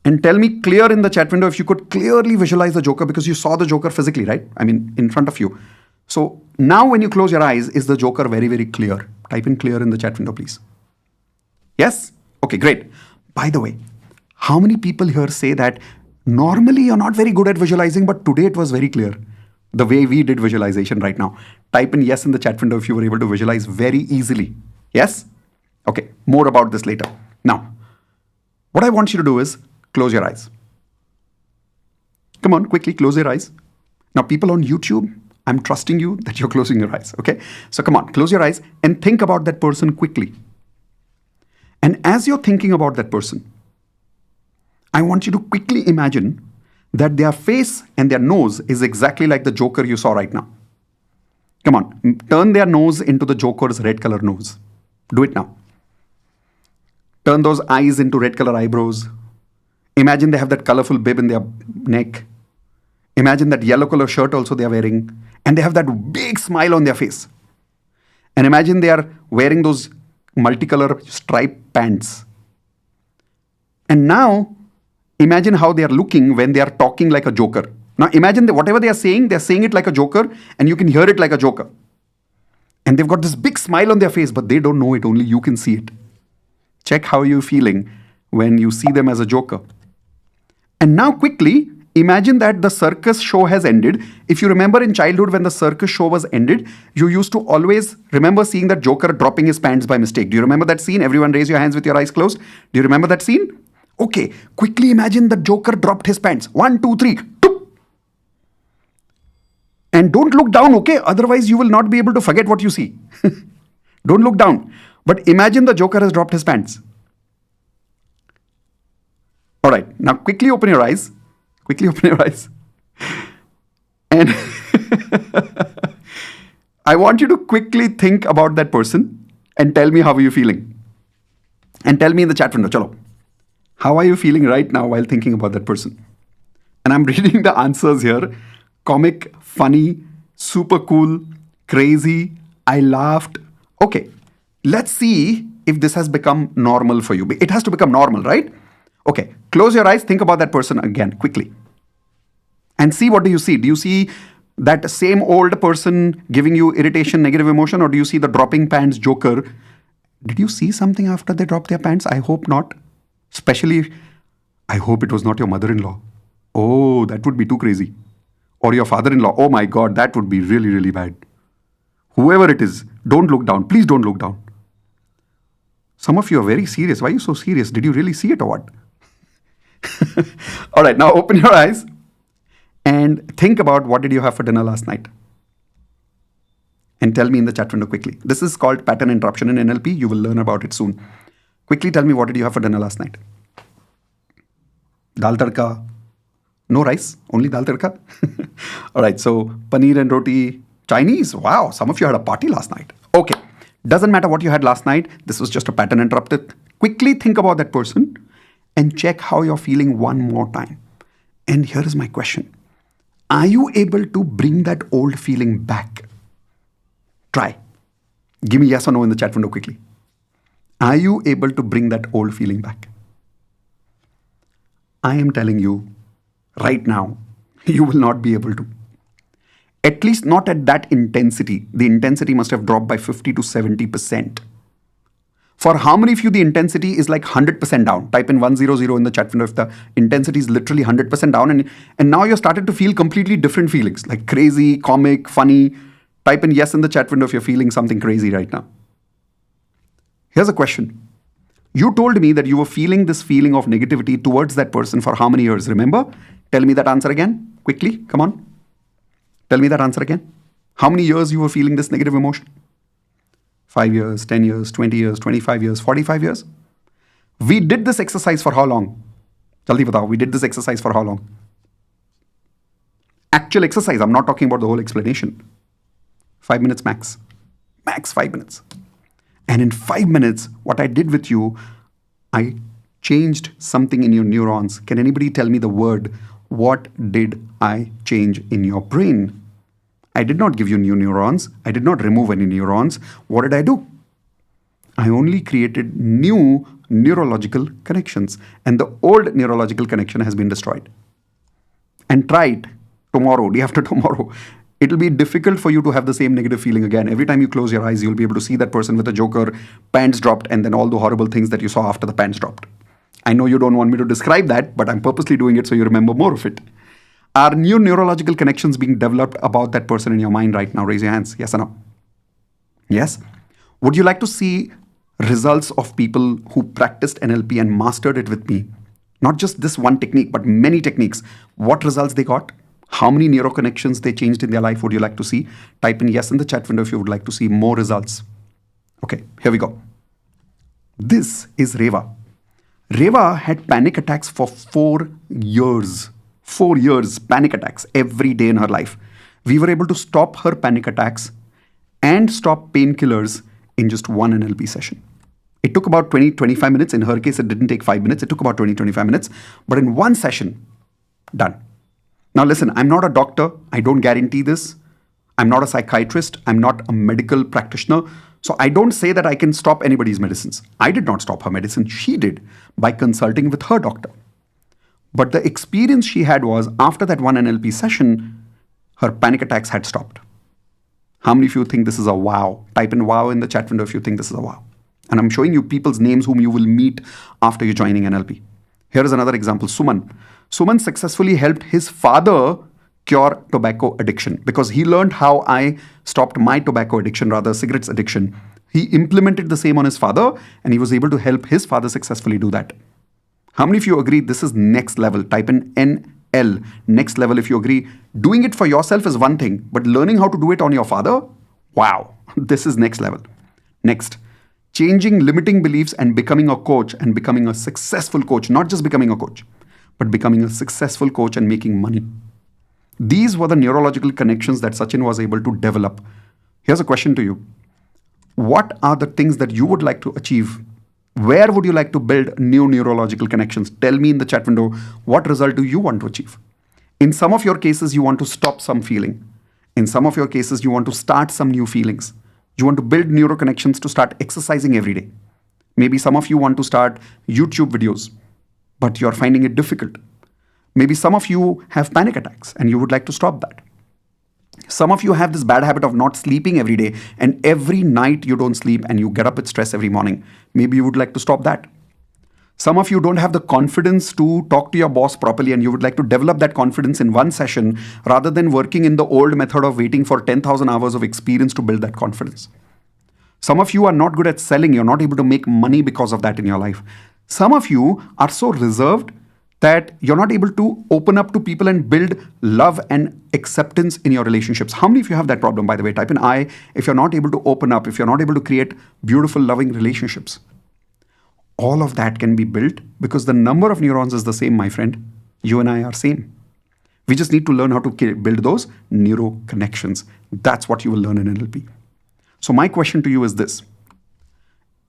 And tell me clear in the chat window if you could clearly visualize the joker, because you saw the joker physically, right? I mean, in front of you. So now when you close your eyes, is the joker very, very clear? Type in clear in the chat window, please. Yes? Okay, great. By the way, how many people here say that normally you're not very good at visualizing, but today it was very clear? The way we did visualization right now. Type in yes in the chat window if you were able to visualize very easily. Yes? Okay, more about this later. Now, what I want you to do is close your eyes. Come on, quickly close your eyes. Now, people on YouTube, I'm trusting you that you're closing your eyes, okay? So come on, close your eyes and think about that person quickly. And as you're thinking about that person, I want you to quickly imagine that their face and their nose is exactly like the joker you saw right now. Come on, turn their nose into the joker's red color nose. Do it now. Turn those eyes into red color eyebrows. Imagine they have that colorful bib in their neck. Imagine that yellow color shirt also they are wearing. And they have that big smile on their face. And imagine they are wearing those multicolor striped pants. And now, imagine how they are looking when they are talking like a joker. Now, imagine that whatever they are saying it like a joker, and you can hear it like a joker. And they've got this big smile on their face, but they don't know it, only you can see it. Check how you're feeling when you see them as a joker. And now, quickly, imagine that the circus show has ended. If you remember in childhood when the circus show was ended, you used to always remember seeing that joker dropping his pants by mistake. Do you remember that scene? Everyone raise your hands with your eyes closed. Do you remember that scene? Okay, quickly imagine the joker dropped his pants. 1, 2, 3. Toop. And don't look down, okay? Otherwise, you will not be able to forget what you see. Don't look down. But imagine the joker has dropped his pants. All right, now quickly open your eyes. Quickly open your eyes. And I want you to quickly think about that person and tell me how are you feeling. And tell me in the chat window, chalo. How are you feeling right now while thinking about that person? And I'm reading the answers here. Comic, funny, super cool, crazy, I laughed. Okay, let's see if this has become normal for you. It has to become normal, right? Okay, close your eyes, think about that person again, quickly. And see, what do you see? Do you see that same old person giving you irritation, negative emotion, or do you see the dropping pants joker? Did you see something after they dropped their pants? I hope not. Especially, I hope it was not your mother-in-law. Oh, that would be too crazy. Or your father-in-law. Oh my God, that would be really, really bad. Whoever it is, don't look down. Please don't look down. Some of you are very serious. Why are you so serious? Did you really see it or what? All right, now open your eyes and think about what did you have for dinner last night. And tell me in the chat window quickly. This is called pattern interruption in NLP. You will learn about it soon. Quickly tell me, what did you have for dinner last night? Dal tadka. No rice, only dal tadka. All right, so paneer and roti, Chinese. Wow, some of you had a party last night. Okay, doesn't matter what you had last night. This was just a pattern interrupted. Quickly think about that person and check how you're feeling one more time. And here is my question. Are you able to bring that old feeling back? Try. Give me yes or no in the chat window quickly. Are you able to bring that old feeling back? I am telling you, right now, you will not be able to. At least not at that intensity. The intensity must have dropped by 50 to 70%. For how many of you the intensity is like 100% down? Type in 100 in the chat window if the intensity is literally 100% down and now you're started to feel completely different feelings like crazy, comic, funny. Type in yes in the chat window if you're feeling something crazy right now. Here's a question. You told me that you were feeling this feeling of negativity towards that person for how many years? Remember? Tell me that answer again. Quickly. Come on. Tell me that answer again. How many years you were feeling this negative emotion? 5 years, 10 years, 20 years, 25 years, 45 years? We did this exercise for how long? Jaldi batao, we did this exercise for how long? Actual exercise. I'm not talking about the whole explanation. 5 minutes max. Max 5 minutes. And in 5 minutes, what I did with you, I changed something in your neurons. Can anybody tell me the word? What did I change in your brain? I did not give you new neurons. I did not remove any neurons. What did I do? I only created new neurological connections. And the old neurological connection has been destroyed. And try it tomorrow, day after tomorrow. It'll be difficult for you to have the same negative feeling again. Every time you close your eyes, you'll be able to see that person with a joker, pants dropped, and then all the horrible things that you saw after the pants dropped. I know you don't want me to describe that, but I'm purposely doing it so you remember more of it. Are new neurological connections being developed about that person in your mind right now? Raise your hands. Yes or no? Yes? Would you like to see results of people who practiced NLP and mastered it with me? Not just this one technique, but many techniques. What results they got? How many neuroconnections they changed in their life would you like to see? Type in yes in the chat window if you would like to see more results. Okay, here we go. This is Reva. Reva had panic attacks for 4 years. 4 years, panic attacks every day in her life. We were able to stop her panic attacks and stop painkillers in just one NLP session. It took about 20-25 minutes. In her case, it didn't take 5 minutes. It took about 20-25 minutes. But in one session, done. Now listen, I'm not a doctor. I don't guarantee this. I'm not a psychiatrist. I'm not a medical practitioner. So I don't say that I can stop anybody's medicines. I did not stop her medicine. She did by consulting with her doctor. But the experience she had was after that one NLP session, her panic attacks had stopped. How many of you think this is a wow? Type in wow in the chat window if you think this is a wow. And I'm showing you people's names whom you will meet after you're joining NLP. Here is another example, Suman. Suman successfully helped his father cure tobacco addiction because he learned how I stopped my tobacco addiction, rather cigarettes addiction. He implemented the same on his father and he was able to help his father successfully do that. How many of you agree this is next level? Type in NL, next level if you agree. Doing it for yourself is one thing, but learning how to do it on your father, wow, this is next level. Next, changing limiting beliefs and becoming a coach and becoming a successful coach, not just becoming a coach, but becoming a successful coach and making money. These were the neurological connections that Sachin was able to develop. Here's a question to you. What are the things that you would like to achieve? Where would you like to build new neurological connections? Tell me in the chat window, what result do you want to achieve? In some of your cases, you want to stop some feeling. In some of your cases, you want to start some new feelings. You want to build neuro connections to start exercising every day. Maybe some of you want to start YouTube videos, but you're finding it difficult. Maybe some of you have panic attacks and you would like to stop that. Some of you have this bad habit of not sleeping every day and every night you don't sleep and you get up with stress every morning. Maybe you would like to stop that. Some of you don't have the confidence to talk to your boss properly and you would like to develop that confidence in one session rather than working in the old method of waiting for 10,000 hours of experience to build that confidence. Some of you are not good at selling. You're not able to make money because of that in your life. Some of you are so reserved that you're not able to open up to people and build love and acceptance in your relationships. How many of you have that problem, by the way? Type in I if you're not able to open up, if you're not able to create beautiful, loving relationships. All of that can be built because the number of neurons is the same, my friend. You and I are same. We just need to learn how to build those neuro connections. That's what you will learn in NLP. So my question to you is this.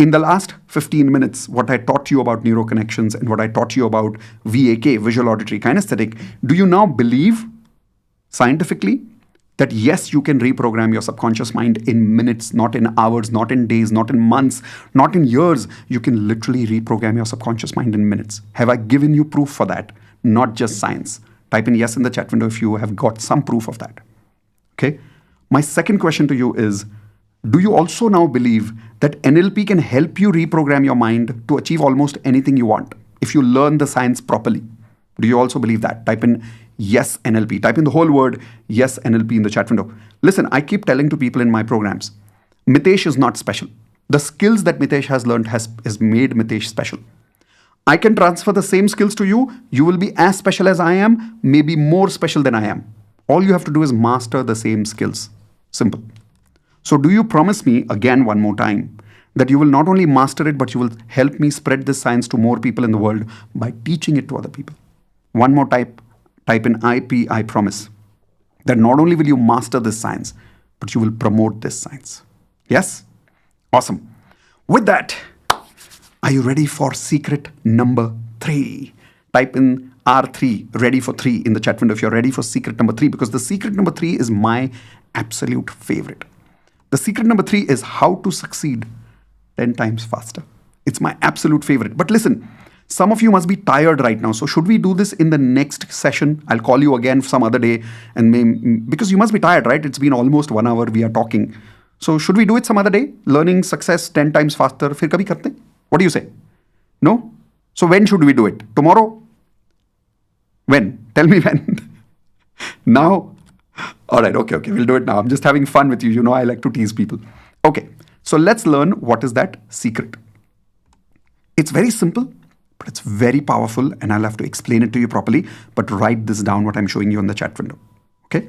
In the last 15 minutes, what I taught you about neuro connections and what I taught you about VAK, visual auditory kinesthetic, do you now believe scientifically that yes, you can reprogram your subconscious mind in minutes, not in hours, not in days, not in months, not in years? You can literally reprogram your subconscious mind in minutes. Have I given you proof for that? Not just science. Type in yes in the chat window if you have got some proof of that. Okay. My second question to you is, do you also now believe that NLP can help you reprogram your mind to achieve almost anything you want if you learn the science properly? Do you also believe that? Type in yes NLP. Type in the whole word yes NLP in the chat window. Listen, I keep telling to people in my programs, Mitesh is not special. The skills that Mitesh has learned has made Mitesh special. I can transfer the same skills to you. You will be as special as I am, maybe more special than I am. All you have to do is master the same skills. Simple. So do you promise me, again one more time, that you will not only master it, but you will help me spread this science to more people in the world by teaching it to other people? One more type in IP, I promise, that not only will you master this science, but you will promote this science. Yes? Awesome. With that, are you ready for secret number 3? Type in R3, ready for 3 in the chat window if you're ready for secret number 3, because the secret number 3 is my absolute favorite. The secret number 3 is how to succeed 10 times faster. It's my absolute favorite. But listen, some of you must be tired right now. So should we do this in the next session? I'll call you again some other day, and because you must be tired, right? It's been almost 1 hour we are talking. So should we do it some other day? Learning success 10 times faster. Fir kabhi karte hain? What do you say? No? So when should we do it? Tomorrow? When? Tell me when. Now? All right, okay, we'll do it now. I'm just having fun with you. You know, I like to tease people. Okay, so let's learn what is that secret. It's very simple, but it's very powerful, and I'll have to explain it to you properly. But write this down, what I'm showing you on the chat window. Okay?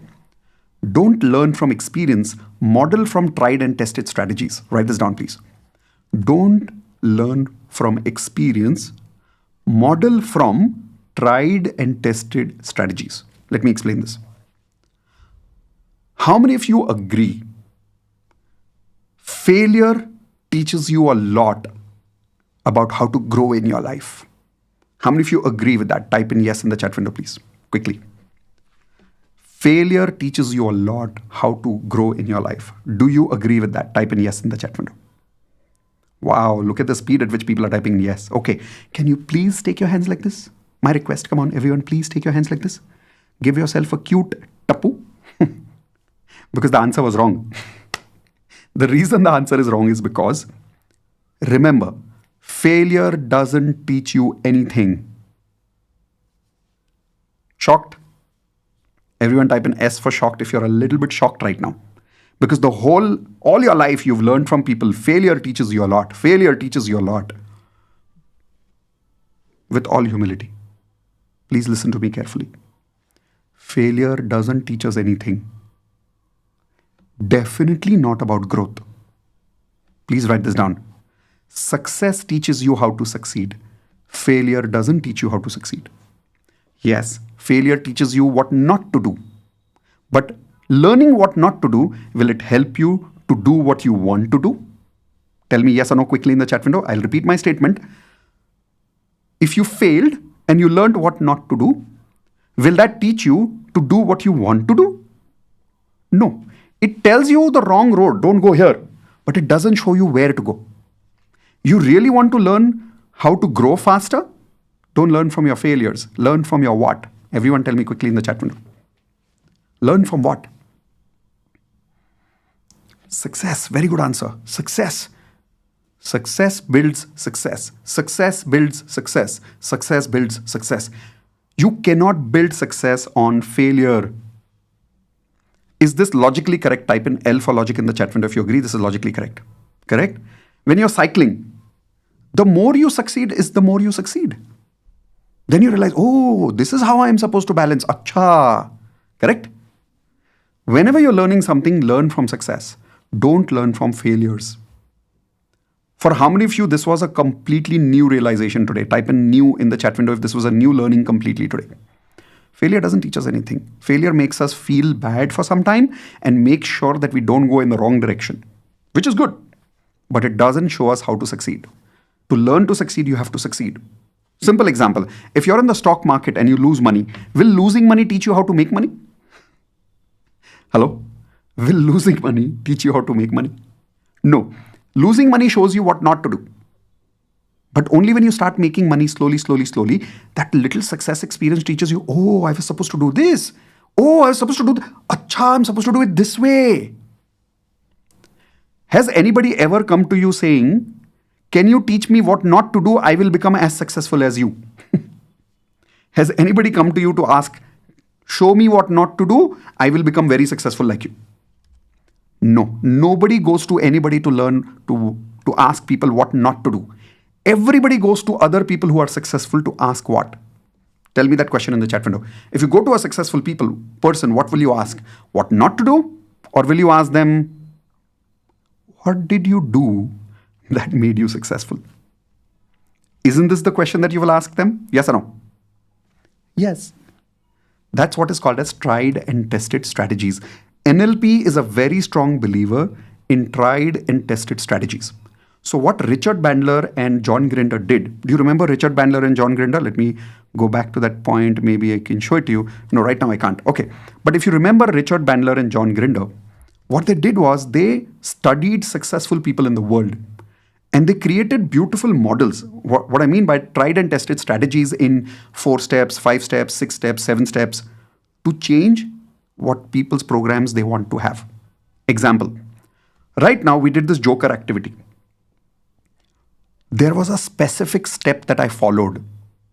Don't learn from experience, model from tried and tested strategies. Write this down, please. Don't learn from experience, model from tried and tested strategies. Let me explain this. How many of you agree failure teaches you a lot about how to grow in your life? How many of you agree with that? Type in yes in the chat window, please, quickly. Failure teaches you a lot how to grow in your life. Do you agree with that? Type in yes in the chat window. Wow, look at the speed at which people are typing yes. Okay, can you please take your hands like this? My request, come on, everyone, please take your hands like this. Give yourself a cute tapu. Because the answer was wrong. The reason the answer is wrong is because, remember, failure doesn't teach you anything. Shocked? Everyone type in S for shocked if you're a little bit shocked right now. Because all your life you've learned from people, failure teaches you a lot. Failure teaches you a lot. With all humility. Please listen to me carefully. Failure doesn't teach us anything. Definitely not about growth. Please write this down. Success teaches you how to succeed. Failure doesn't teach you how to succeed. Yes, failure teaches you what not to do. But learning what not to do, will it help you to do what you want to do? Tell me yes or no quickly in the chat window. I'll repeat my statement. If you failed and you learned what not to do, will that teach you to do what you want to do? No. It tells you the wrong road. Don't go here. But it doesn't show you where to go. You really want to learn how to grow faster? Don't learn from your failures. Learn from your what? Everyone tell me quickly in the chat window. Learn from what? Success. Very good answer. Success. Success builds success. Success builds success. Success builds success. You cannot build success on failure. Is this logically correct? Type in L for logic in the chat window if you agree this is logically correct. Correct? When you're cycling, the more you succeed is the more you succeed. Then you realize, oh, this is how I'm supposed to balance. Acha. Correct? Whenever you're learning something, learn from success. Don't learn from failures. For how many of you this was a completely new realization today? Type in new in the chat window if this was a new learning completely today. Failure doesn't teach us anything. Failure makes us feel bad for some time and make sure that we don't go in the wrong direction, which is good. But it doesn't show us how to succeed. To learn to succeed, you have to succeed. Simple example. If you're in the stock market and you lose money, will losing money teach you how to make money? Hello? Will losing money teach you how to make money? No. Losing money shows you what not to do. But only when you start making money slowly, that little success experience teaches you, oh, I was supposed to do this. Oh, I was supposed to do that. Acha, I'm supposed to do it this way. Has anybody ever come to you saying, can you teach me what not to do? I will become as successful as you. Has anybody come to you to ask, show me what not to do? I will become very successful like you. No, nobody goes to anybody to learn to ask people what not to do. Everybody goes to other people who are successful to ask what? Tell me that question in the chat window. If you go to a successful person, what will you ask? What not to do? Or will you ask them, what did you do that made you successful? Isn't this the question that you will ask them? Yes or no? Yes. That's what is called as tried and tested strategies. NLP is a very strong believer in tried and tested strategies. So what Richard Bandler and John Grinder did, do you remember Richard Bandler and John Grinder? Let me go back to that point. Maybe I can show it to you. No, right now I can't. Okay. But if you remember Richard Bandler and John Grinder, what they did was they studied successful people in the world and they created beautiful models. What I mean by tried and tested strategies in 4 steps, 5 steps, 6 steps, 7 steps to change what people's programs they want to have. Example. Right now we did this Joker activity. There was a specific step that I followed.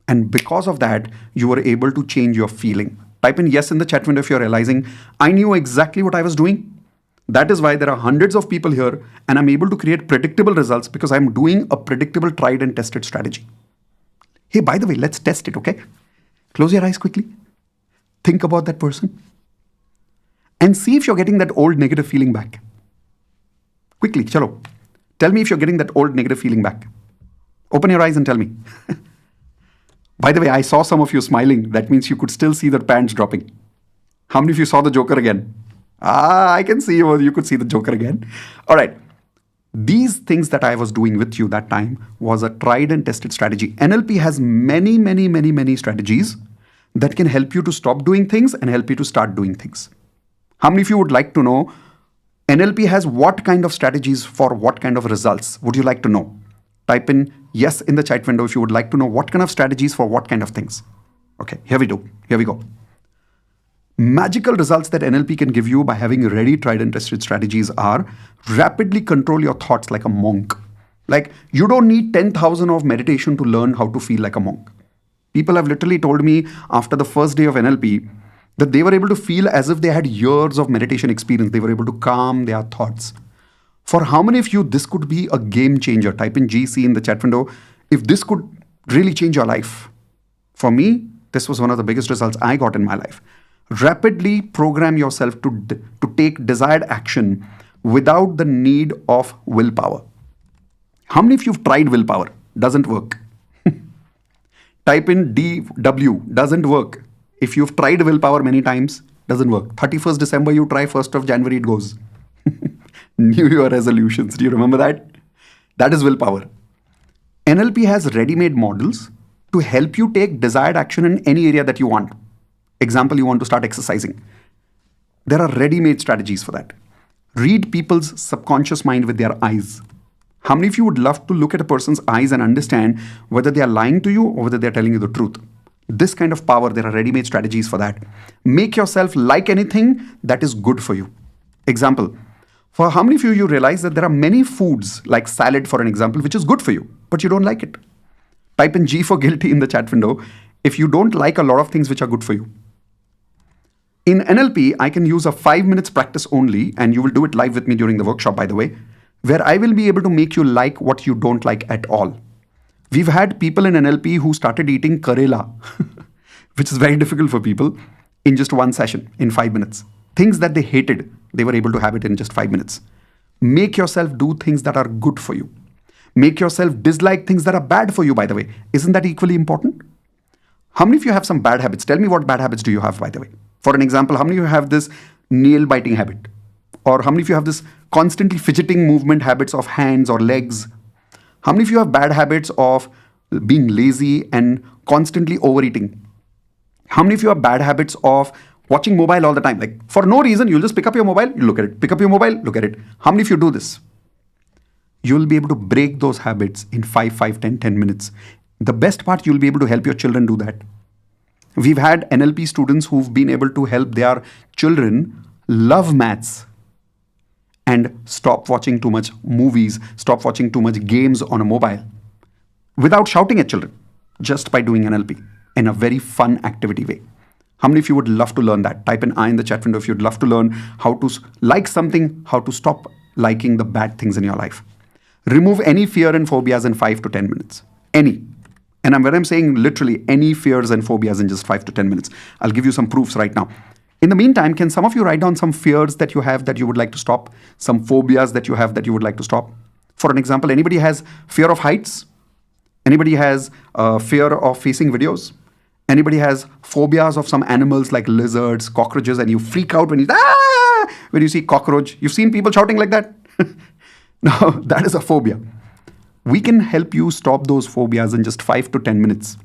And because of that, you were able to change your feeling. Type in yes in the chat window if you're realizing, I knew exactly what I was doing. That is why there are hundreds of people here and I'm able to create predictable results because I'm doing a predictable tried and tested strategy. Hey, by the way, let's test it, okay? Close your eyes quickly. Think about that person. And see if you're getting that old negative feeling back. Quickly, chalo. Tell me if you're getting that old negative feeling back. Open your eyes and tell me. By the way, I saw some of you smiling. That means you could still see the pants dropping. How many of you saw the Joker again? I can see you. You could see the Joker again. All right. These things that I was doing with you that time was a tried and tested strategy. NLP has many strategies that can help you to stop doing things and help you to start doing things. How many of you would like to know NLP has what kind of strategies for what kind of results? Would you like to know? Type in yes in the chat window if you would like to know what kind of strategies for what kind of things. Okay, here we do. Here we go. Magical results that NLP can give you by having ready, tried, and tested strategies are rapidly control your thoughts like a monk. Like, you don't need 10,000 of meditation to learn how to feel like a monk. People have literally told me after the first day of NLP that they were able to feel as if they had years of meditation experience. They were able to calm their thoughts. For how many of you this could be a game changer? Type in GC in the chat window if this could really change your life. For me, this was one of the biggest results I got in my life. Rapidly program yourself to take desired action without the need of willpower. How many of you have tried willpower? Doesn't work. Type in DW. Doesn't work. If you've tried willpower many times, doesn't work. 31st December, you try, 1st of January, it goes. New Year resolutions. Do you remember that? That is willpower. NLP has ready-made models to help you take desired action in any area that you want. Example, you want to start exercising. There are ready-made strategies for that. Read people's subconscious mind with their eyes. How many of you would love to look at a person's eyes and understand whether they are lying to you or whether they are telling you the truth? This kind of power, there are ready-made strategies for that. Make yourself like anything that is good for you. Example, for how many of you realize that there are many foods, like salad for an example, which is good for you, but you don't like it? Type in G for guilty in the chat window if you don't like a lot of things which are good for you. In NLP, I can use a 5 minutes practice only, and you will do it live with me during the workshop, by the way, where I will be able to make you like what you don't like at all. We've had people in NLP who started eating Karela, which is very difficult for people, in just one session, in 5 minutes. Things that they hated, they were able to have it in just 5 minutes. Make yourself do things that are good for you. Make yourself dislike things that are bad for you, by the way. Isn't that equally important? How many of you have some bad habits? Tell me what bad habits do you have, by the way. For an example, how many of you have this nail biting habit? Or how many of you have this constantly fidgeting movement habits of hands or legs? How many of you have bad habits of being lazy and constantly overeating? How many of you have bad habits of watching mobile all the time? Like, for no reason, you'll just pick up your mobile, you look at it. Pick up your mobile, look at it. How many of you do this? You'll be able to break those habits in 10 minutes. The best part, you'll be able to help your children do that. We've had NLP students who've been able to help their children love maths and stop watching too much movies, stop watching too much games on a mobile without shouting at children, just by doing NLP in a very fun activity way. How many of you would love to learn that? Type in I in the chat window if you'd love to learn how to like something, how to stop liking the bad things in your life. Remove any fear and phobias in 5 to 10 minutes. Any. And when I'm saying literally any fears and phobias in just 5 to 10 minutes. I'll give you some proofs right now. In the meantime, can some of you write down some fears that you have that you would like to stop? Some phobias that you have that you would like to stop? For an example, anybody has fear of heights? Anybody has fear of facing videos? Anybody has phobias of some animals like lizards, cockroaches, and you freak out when you see cockroach? You've seen people shouting like that? No, that is a phobia. We can help you stop those phobias in just 5 to 10 minutes.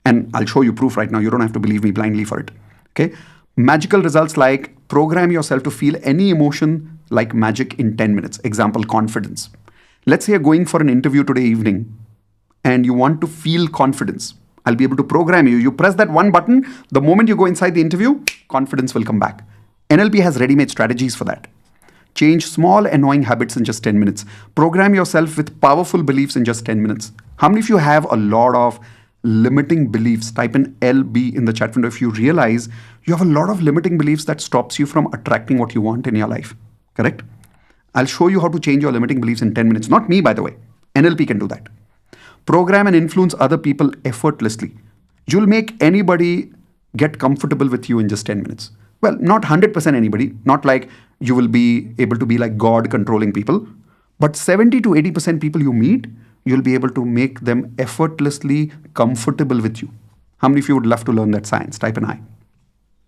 And I'll show you proof right now. You don't have to believe me blindly for it. Okay? Magical results like program yourself to feel any emotion like magic in 10 minutes. Example, confidence. Let's say you're going for an interview today evening and you want to feel confidence. I'll be able to program you. You press that one button, the moment you go inside the interview, confidence will come back. NLP has ready-made strategies for that. Change small annoying habits in just 10 minutes. Program yourself with powerful beliefs in just 10 minutes. How many of you have a lot of limiting beliefs? Type in LB in the chat window if you realize you have a lot of limiting beliefs that stops you from attracting what you want in your life. Correct? I'll show you how to change your limiting beliefs in 10 minutes. Not me, by the way. NLP can do that. Program and influence other people effortlessly. You'll make anybody get comfortable with you in just 10 minutes. Well, not 100% anybody, not like you will be able to be like God controlling people, but 70 to 80% people you meet, you'll be able to make them effortlessly comfortable with you. How many of you would love to learn that science? Type an I.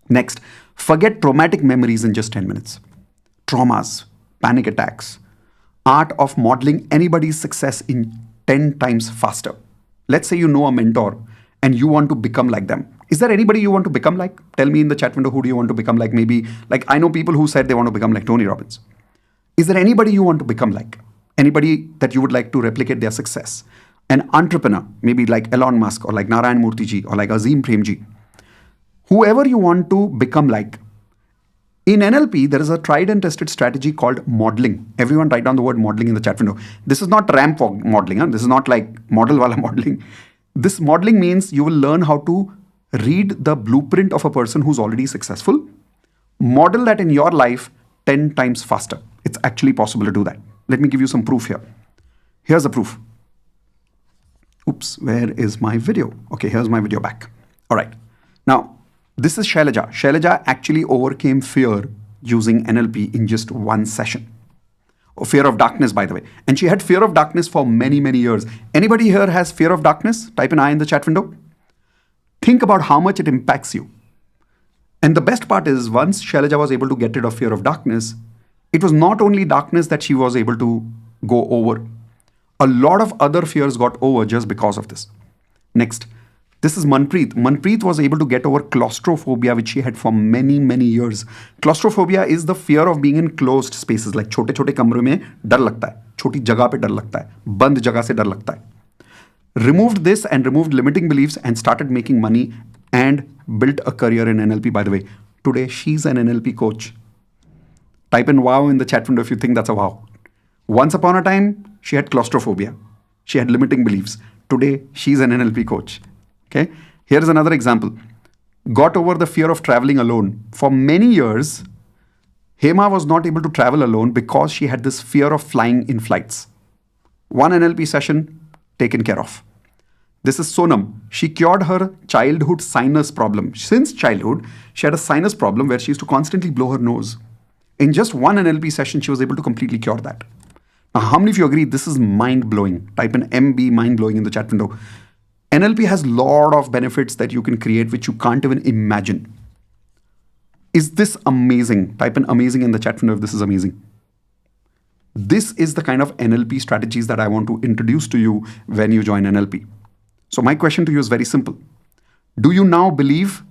Next, forget traumatic memories in just 10 minutes. Traumas, panic attacks, art of modeling anybody's success in 10 times faster. Let's say you know a mentor and you want to become like them. Is there anybody you want to become like? Tell me in the chat window, who do you want to become like? Maybe, like, I know people who said they want to become like Tony Robbins. Is there anybody you want to become like? Anybody that you would like to replicate their success? An entrepreneur, maybe like Elon Musk or like Narayan Murthy ji or like Azim Premji. Whoever you want to become like. In NLP, there is a tried and tested strategy called modeling. Everyone write down the word modeling in the chat window. This is not ramp walk modeling. Huh? This is not like model wala modeling. This modeling means you will learn how to read the blueprint of a person who's already successful. Model that in your life 10 times faster. It's actually possible to do that. Let me give you some proof here. Here's the proof. Oops, where is my video? Okay, here's my video back. All right. Now, this is Shailaja. Shailaja actually overcame fear using NLP in just one session. Oh, fear of darkness, by the way. And she had fear of darkness for many, many years. Anybody here has fear of darkness? Type an I in the chat window. Think about how much it impacts you. And the best part is, once Shailaja was able to get rid of fear of darkness, it was not only darkness that she was able to go over. A lot of other fears got over just because of this. Next. This is Manpreet. Manpreet was able to get over claustrophobia, which she had for many, many years. Claustrophobia is the fear of being in closed spaces, like छोटे-छोटे कमरे में डर लगता है, छोटी जगह पे डर लगता है, बंद जगह से डर लगता है. Removed this and removed limiting beliefs and started making money and built a career in NLP, by the way. Today, she's an NLP coach. Type in wow in the chat window if you think that's a wow. Once upon a time, she had claustrophobia. She had limiting beliefs. Today, she's an NLP coach. Okay, here's another example. Got over the fear of traveling alone. For many years, Hema was not able to travel alone because she had this fear of flying in flights. One NLP session taken care of. This is Sonam. She cured her childhood sinus problem. Since childhood, she had a sinus problem where she used to constantly blow her nose. In just one NLP session, she was able to completely cure that. Now, how many of you agree this is mind-blowing? Type in MB mind-blowing in the chat window. NLP has a lot of benefits that you can create which you can't even imagine. Is this amazing? Type in amazing in the chat window if this is amazing. This is the kind of NLP strategies that I want to introduce to you when you join NLP. So my question to you is very simple. Do you now believe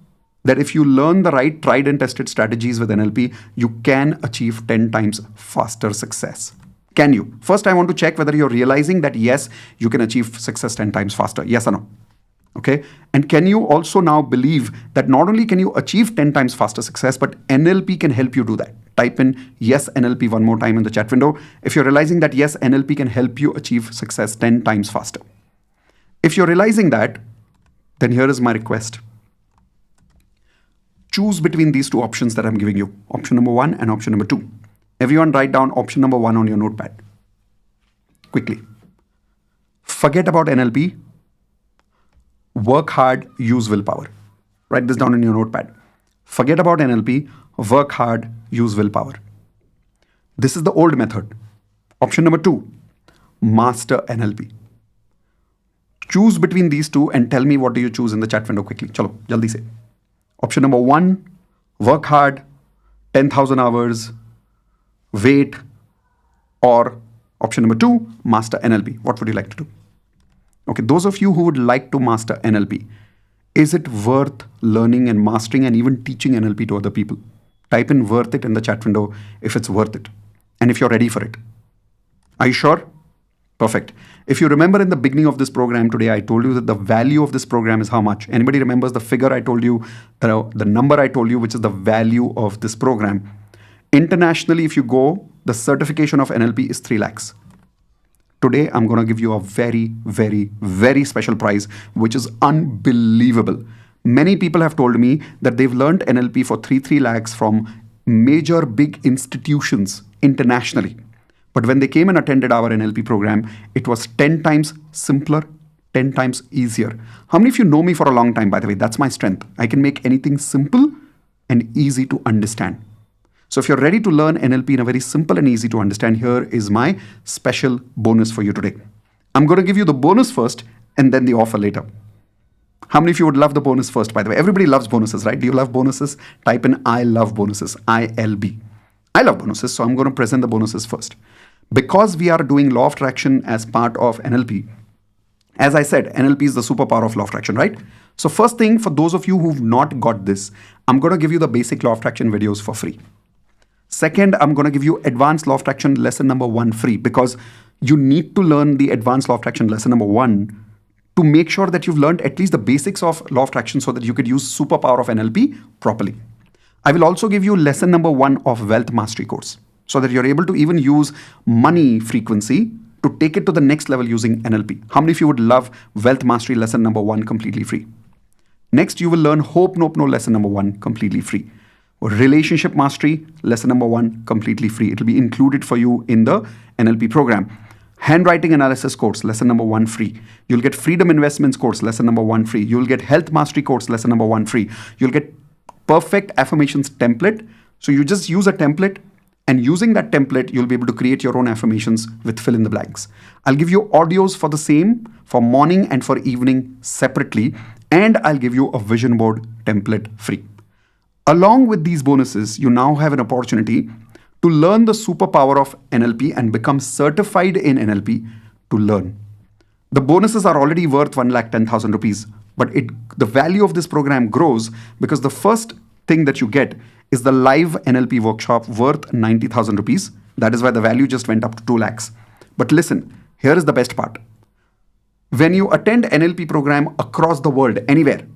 that if you learn the right tried and tested strategies with NLP, you can achieve 10 times faster success? Can you? First, I want to check whether you're realizing that yes, you can achieve success 10 times faster. Yes or no? Okay. And can you also now believe that not only can you achieve 10 times faster success, but NLP can help you do that? Type in yes, NLP one more time in the chat window. If you're realizing that yes, NLP can help you achieve success 10 times faster. If you're realizing that, then here is my request. Choose between these two options that I'm giving you. Option number 1 and option number 2. Everyone write down option number 1 on your notepad. Quickly. Forget about NLP. Work hard, use willpower. Write this down in your notepad. Forget about NLP. Work hard, use willpower. This is the old method. Option number 2. Master NLP. Choose between these two and tell me what do you choose in the chat window quickly. Chalo, jaldi se. Option number 1. Work hard, 10,000 hours. Wait, or option number 2, master NLP. What would you like to do? Okay, those of you who would like to master NLP, is it worth learning and mastering and even teaching NLP to other people? Type in worth it in the chat window if it's worth it and if you're ready for it. Are you sure? Perfect. If you remember in the beginning of this program today, I told you that the value of this program is how much? Anybody remembers the figure I told you, the number I told you, which is the value of this program? Internationally, if you go, the certification of NLP is 3 lakhs. Today, I'm going to give you a very, very, very special prize, which is unbelievable. Many people have told me that they've learned NLP for 3 lakhs from major big institutions internationally. But when they came and attended our NLP program, it was 10 times simpler, 10 times easier. How many of you know me for a long time, by the way? That's my strength. I can make anything simple and easy to understand. So if you're ready to learn NLP in a very simple and easy to understand, here is my special bonus for you today. I'm going to give you the bonus first and then the offer later. How many of you would love the bonus first, by the way? Everybody loves bonuses, right? Do you love bonuses? Type in I love bonuses, ILB. I love bonuses, so I'm going to present the bonuses first. Because we are doing law of attraction as part of NLP, As I said, NLP is the superpower of law of attraction, right? So first thing, for those of you who've not got this, I'm going to give you the basic law of attraction videos for free. Second, I'm going to give you advanced law of attraction lesson number 1 free, because you need to learn the advanced law of attraction lesson number 1 to make sure that you've learned at least the basics of law of attraction so that you could use superpower of NLP properly. I will also give you lesson number 1 of wealth mastery course so that you're able to even use money frequency to take it to the next level using NLP. How many of you would love wealth mastery lesson number 1 completely free? Next, you will learn Hope Nope No lesson number 1 completely free. Relationship mastery lesson number 1 completely free. It will be included for you in the NLP program. Handwriting analysis course lesson number 1 free. You'll get freedom investments course lesson number 1 free. You'll get health mastery course lesson number 1 free. You'll get perfect affirmations template. So you just use a template, and using that template, you'll be able to create your own affirmations with fill in the blanks. I'll give you audios for the same for morning and for evening separately, and I'll give you a vision board template free. Along with these bonuses, you now have an opportunity to learn the superpower of NLP and become certified in NLP to learn. The bonuses are already worth 1,10,000 rupees, but the value of this program grows because the first thing that you get is the live NLP workshop worth 90,000 rupees. That is why the value just went up to 2 lakhs. But listen, here is the best part. When you attend NLP program across the world, anywhere,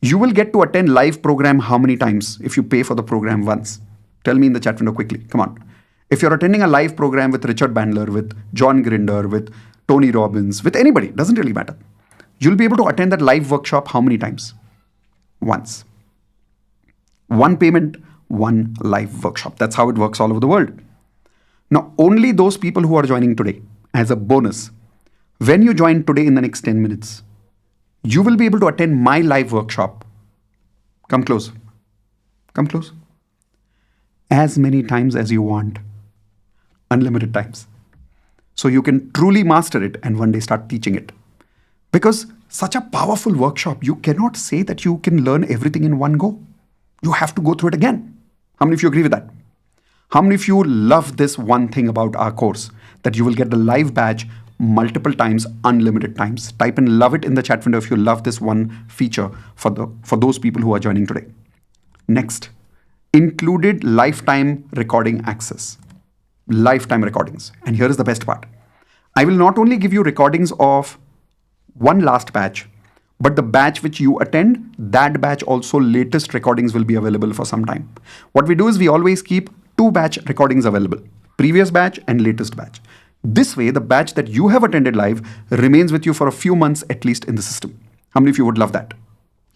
you will get to attend live program how many times if you pay for the program once? Tell me in the chat window quickly. Come on. If you're attending a live program with Richard Bandler, with John Grinder, with Tony Robbins, with anybody, doesn't really matter. You'll be able to attend that live workshop how many times? Once. One payment, one live workshop. That's how it works all over the world. Now, only those people who are joining today, as a bonus, when you join today in the next 10 minutes, you will be able to attend my live workshop. Come close. Come close. As many times as you want. Unlimited times. So you can truly master it and one day start teaching it. Because such a powerful workshop, you cannot say that you can learn everything in one go. You have to go through it again. How many of you agree with that? How many of you love this one thing about our course? That you will get the live badge multiple times, unlimited times. Type in love it in the chat window if you love this one feature for those people who are joining today. Next, included lifetime recording access. Lifetime recordings. And here is the best part. I will not only give you recordings of one last batch, but the batch which you attend, that batch also latest recordings will be available for some time. What we do is we always keep 2 batch recordings available. Previous batch and latest batch. This way, the batch that you have attended live remains with you for a few months at least in the system. How many of you would love that?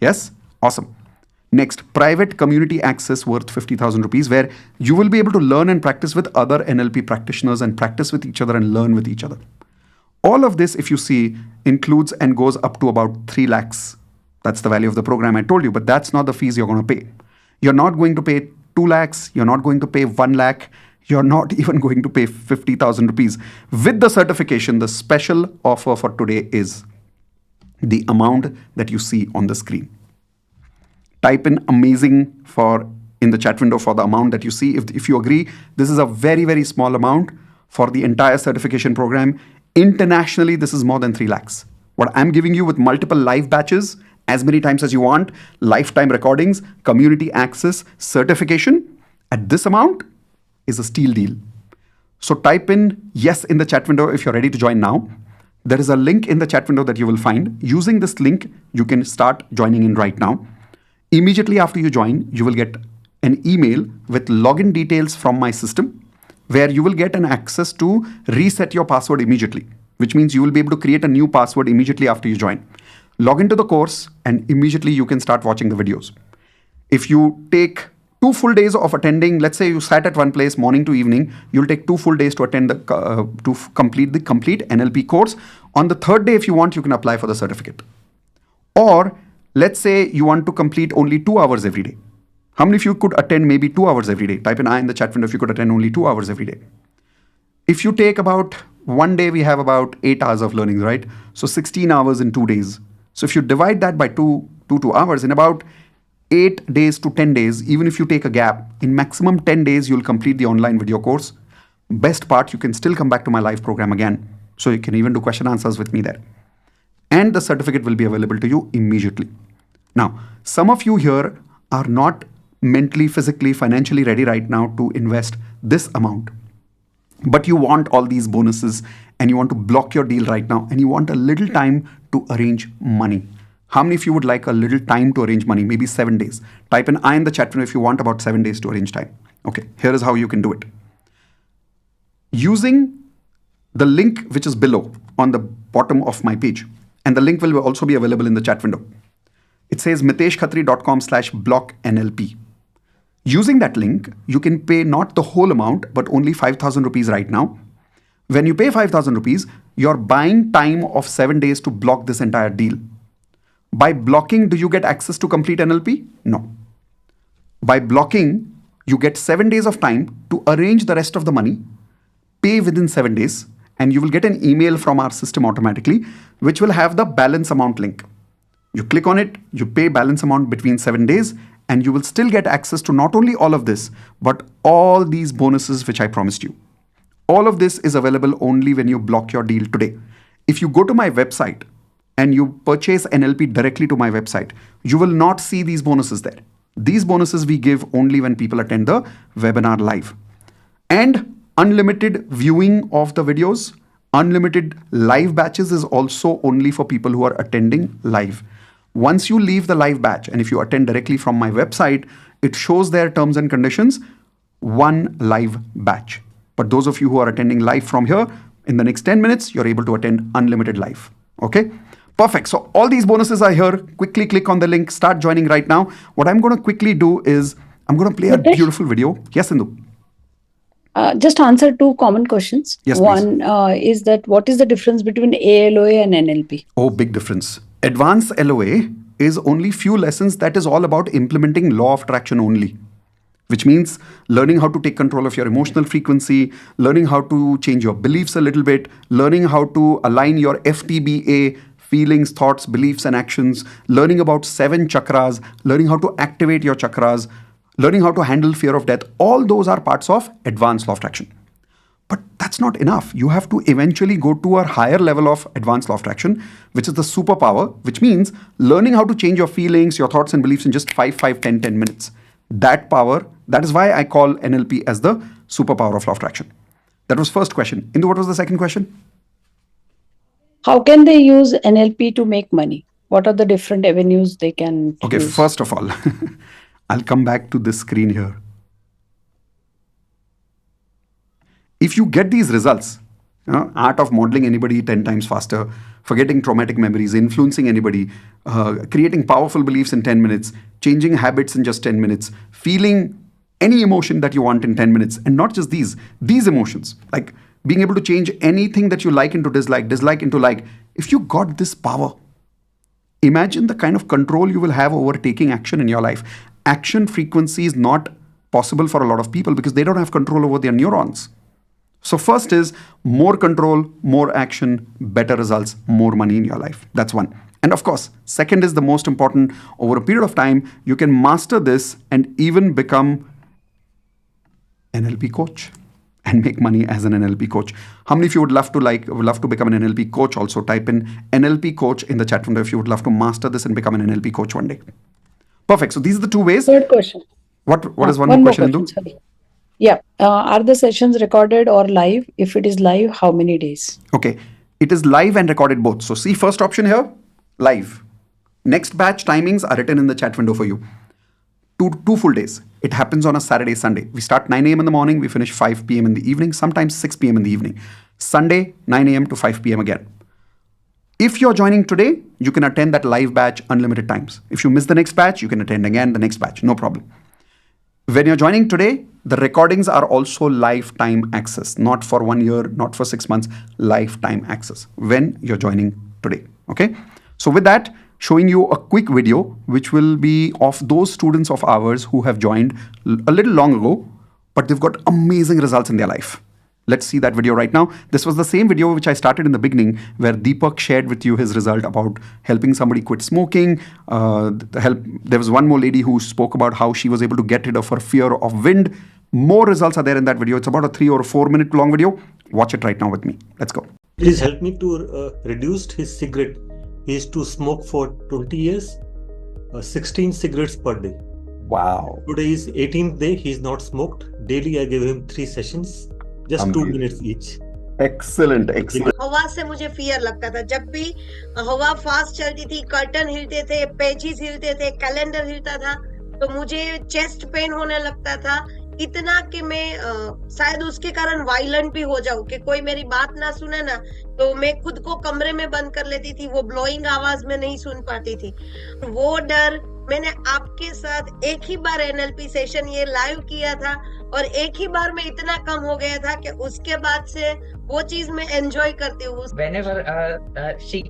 Yes? Awesome. Next, private community access worth 50,000 rupees, where you will be able to learn and practice with other NLP practitioners and practice with each other and learn with each other. All of this, if you see, includes and goes up to about 3 lakhs. That's the value of the program I told you, but that's not the fees you're going to pay. You're not going to pay 2 lakhs. You're not going to pay 1 lakh. You're not even going to pay 50,000 rupees. With the certification, the special offer for today is the amount that you see on the screen. Type in amazing in the chat window for the amount that you see. If you agree, this is a very, very small amount for the entire certification program. Internationally, this is more than 3 lakhs. What I'm giving you with multiple live batches, as many times as you want, lifetime recordings, community access, certification, at this amount is a steal deal. So type in yes in the chat window if you're ready to join now. There is a link in the chat window that you will find. Using this link, you can start joining in right now. Immediately after you join, you will get an email with login details from my system, where you will get an access to reset your password immediately, which means you will be able to create a new password immediately after you join. Log into the course and immediately you can start watching the videos. If you take 2 full days of attending, let's say you sat at one place morning to evening, you'll take 2 full days to attend to complete the complete NLP course. On the 3rd day, if you want, you can apply for the certificate. Or let's say you want to complete only 2 hours every day. How many of you could attend maybe 2 hours every day? Type in I in the chat window if you could attend only 2 hours every day. If you take about one day, we have about 8 hours of learning, right? So 16 hours in 2 days. So if you divide that by 2 hours, in about 8 days to 10 days, even if you take a gap, in maximum 10 days, you'll complete the online video course. Best part, you can still come back to my live program again. So you can even do question answers with me there. and the certificate will be available to you immediately. Now, some of you here are not mentally, physically, financially ready right now to invest this amount, but you want all these bonuses and you want to block your deal right now and you want a little time to arrange money. How many of you would like a little time to arrange money? Maybe 7 days. Type in I in the chat room if you want about 7 days to arrange time. Okay, here is how you can do it. Using the link which is below on the bottom of my page, and the link will also be available in the chat window. It says miteshkhatri.com/blocknlp. Using that link, you can pay not the whole amount, but only 5,000 rupees right now. When you pay 5,000 rupees, you're buying time of 7 days to block this entire deal. By blocking, do you get access to complete NLP? No. By blocking, you get 7 days of time to arrange the rest of the money, pay within 7 days, and you will get an email from our system automatically, which will have the balance amount link. You click on it, you pay balance amount between 7 days, and you will still get access to not only all of this, but all these bonuses which I promised you. All of this is available only when you block your deal today. If you go to my website and you purchase NLP directly to my website, you will not see these bonuses there. These bonuses we give only when people attend the webinar live. And unlimited viewing of the videos, unlimited live batches is also only for people who are attending live. Once you leave the live batch and if you attend directly from my website, it shows their terms and conditions, 1 live batch. But those of you who are attending live from here, in the next 10 minutes, you're able to attend unlimited live. Okay? Perfect. So all these bonuses are here. Quickly click on the link. Start joining right now. What I'm going to quickly do is I'm going to play a beautiful video. Yes, Indu. Just answer 2 common questions. Yes, One is that what is the difference between ALOA and NLP? Oh, big difference. Advanced LOA is only few lessons that is all about implementing law of attraction only, which means learning how to take control of your emotional frequency, learning how to change your beliefs a little bit, learning how to align your FTBA, feelings, thoughts, beliefs, and actions, learning about 7 chakras, learning how to activate your chakras, learning how to handle fear of death. All those are parts of advanced law of attraction. But that's not enough. You have to eventually go to a higher level of advanced law of attraction, which is the superpower, which means learning how to change your feelings, your thoughts and beliefs in just 5, 10 minutes. That power, that is why I call NLP as the superpower of law of attraction. That was first question. Indu, what was the second question? How can they use NLP to make money? What are the different avenues they can Okay, use? first of all, I'll come back to this screen here. If you get these results, art of modeling anybody 10 times faster, forgetting traumatic memories, influencing anybody, creating powerful beliefs in 10 minutes, changing habits in just 10 minutes, feeling any emotion that you want in 10 minutes, and not just these emotions, like being able to change anything that you like into dislike, dislike into like. If you got this power, imagine the kind of control you will have over taking action in your life. Action frequency is not possible for a lot of people because they don't have control over their neurons. So first is more control, more action, better results, more money in your life. That's one. And of course, second is the most important. Over a period of time, you can master this and even become NLP coach and make money as an NLP coach. How many of you would love to become an NLP coach? Also type in NLP coach in the chat window if you would love to master this and become an NLP coach one day. Perfect. So these are the 2 ways. Third question. What is one more question, Indu? Sorry. Yeah. Are the sessions recorded or live? If it is live, how many days? Okay. It is live and recorded both. So see first option here, live. Next batch timings are written in the chat window for you. Two full days. It happens on a Saturday, Sunday. We start 9 a.m. in the morning. We finish 5 p.m. in the evening, sometimes 6 p.m. in the evening. Sunday, 9 a.m. to 5 p.m. again. If you're joining today, you can attend that live batch unlimited times. If you miss the next batch, you can attend again the next batch. No problem. When you're joining today, the recordings are also lifetime access, not for 1 year, not for 6 months, lifetime access when you're joining today. Okay. So with that, showing you a quick video, which will be of those students of ours who have joined a little long ago, but they've got amazing results in their life. Let's see that video right now. This was the same video which I started in the beginning, where Deepak shared with you his result about helping somebody quit smoking. There was one more lady who spoke about how she was able to get rid of her fear of wind. More results are there in that video. It's about a 3 or 4 minute long video. Watch it right now with me. Let's go. Please help me to reduce his cigarette. he used to smoke for 20 years, 16 cigarettes per day. Wow. Today is 18th day. He's not smoked. Daily I give him 3 sessions, just 2 minutes each. Excellent, excellent. हवा से मुझे fear लगता था जब भी हवा fast चलती थी, कर्टन हिलते थे, पेजेस हिलते थे, कैलेंडर हिलता था, तो मुझे चेस्ट पेन होने लगता था इतना कि मैं शायद उसके कारण वायलेंट भी हो जाऊं कि कोई मेरी बात ना सुने ना, तो मैं खुद को कमरे में बंद कर लेती थी, वो ब्लोइंग आवाज में नहीं सुन पाती थी। वो डर मैंने आपके साथ एक ही बार एनएलपी सेशन ये लाइव किया था और एक ही बार में इतना कम हो गया था कि उसके बाद से वो चीज मैं एंजॉय करती हूँ। Whenever she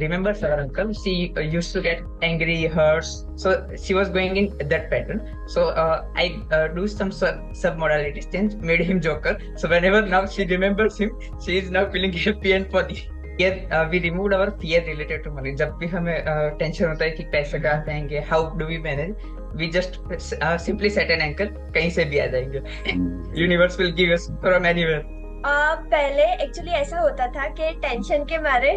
remembers her uncle, she used to get angry, hurt. So she was going in that pattern. So I do some sub-modalities change, made him joker. So whenever now she remembers him, she is now feeling happy and funny. We removed our fear related to money. जब भी हमें tension होता है कि पैसे कहाँ से आएंगे, how do we manage? We just simply set an anchor, कहीं से भी आ जाएंगे. Universe will give us from anywhere. पहले एक्चुअली ऐसा होता था कि टेंशन के मारे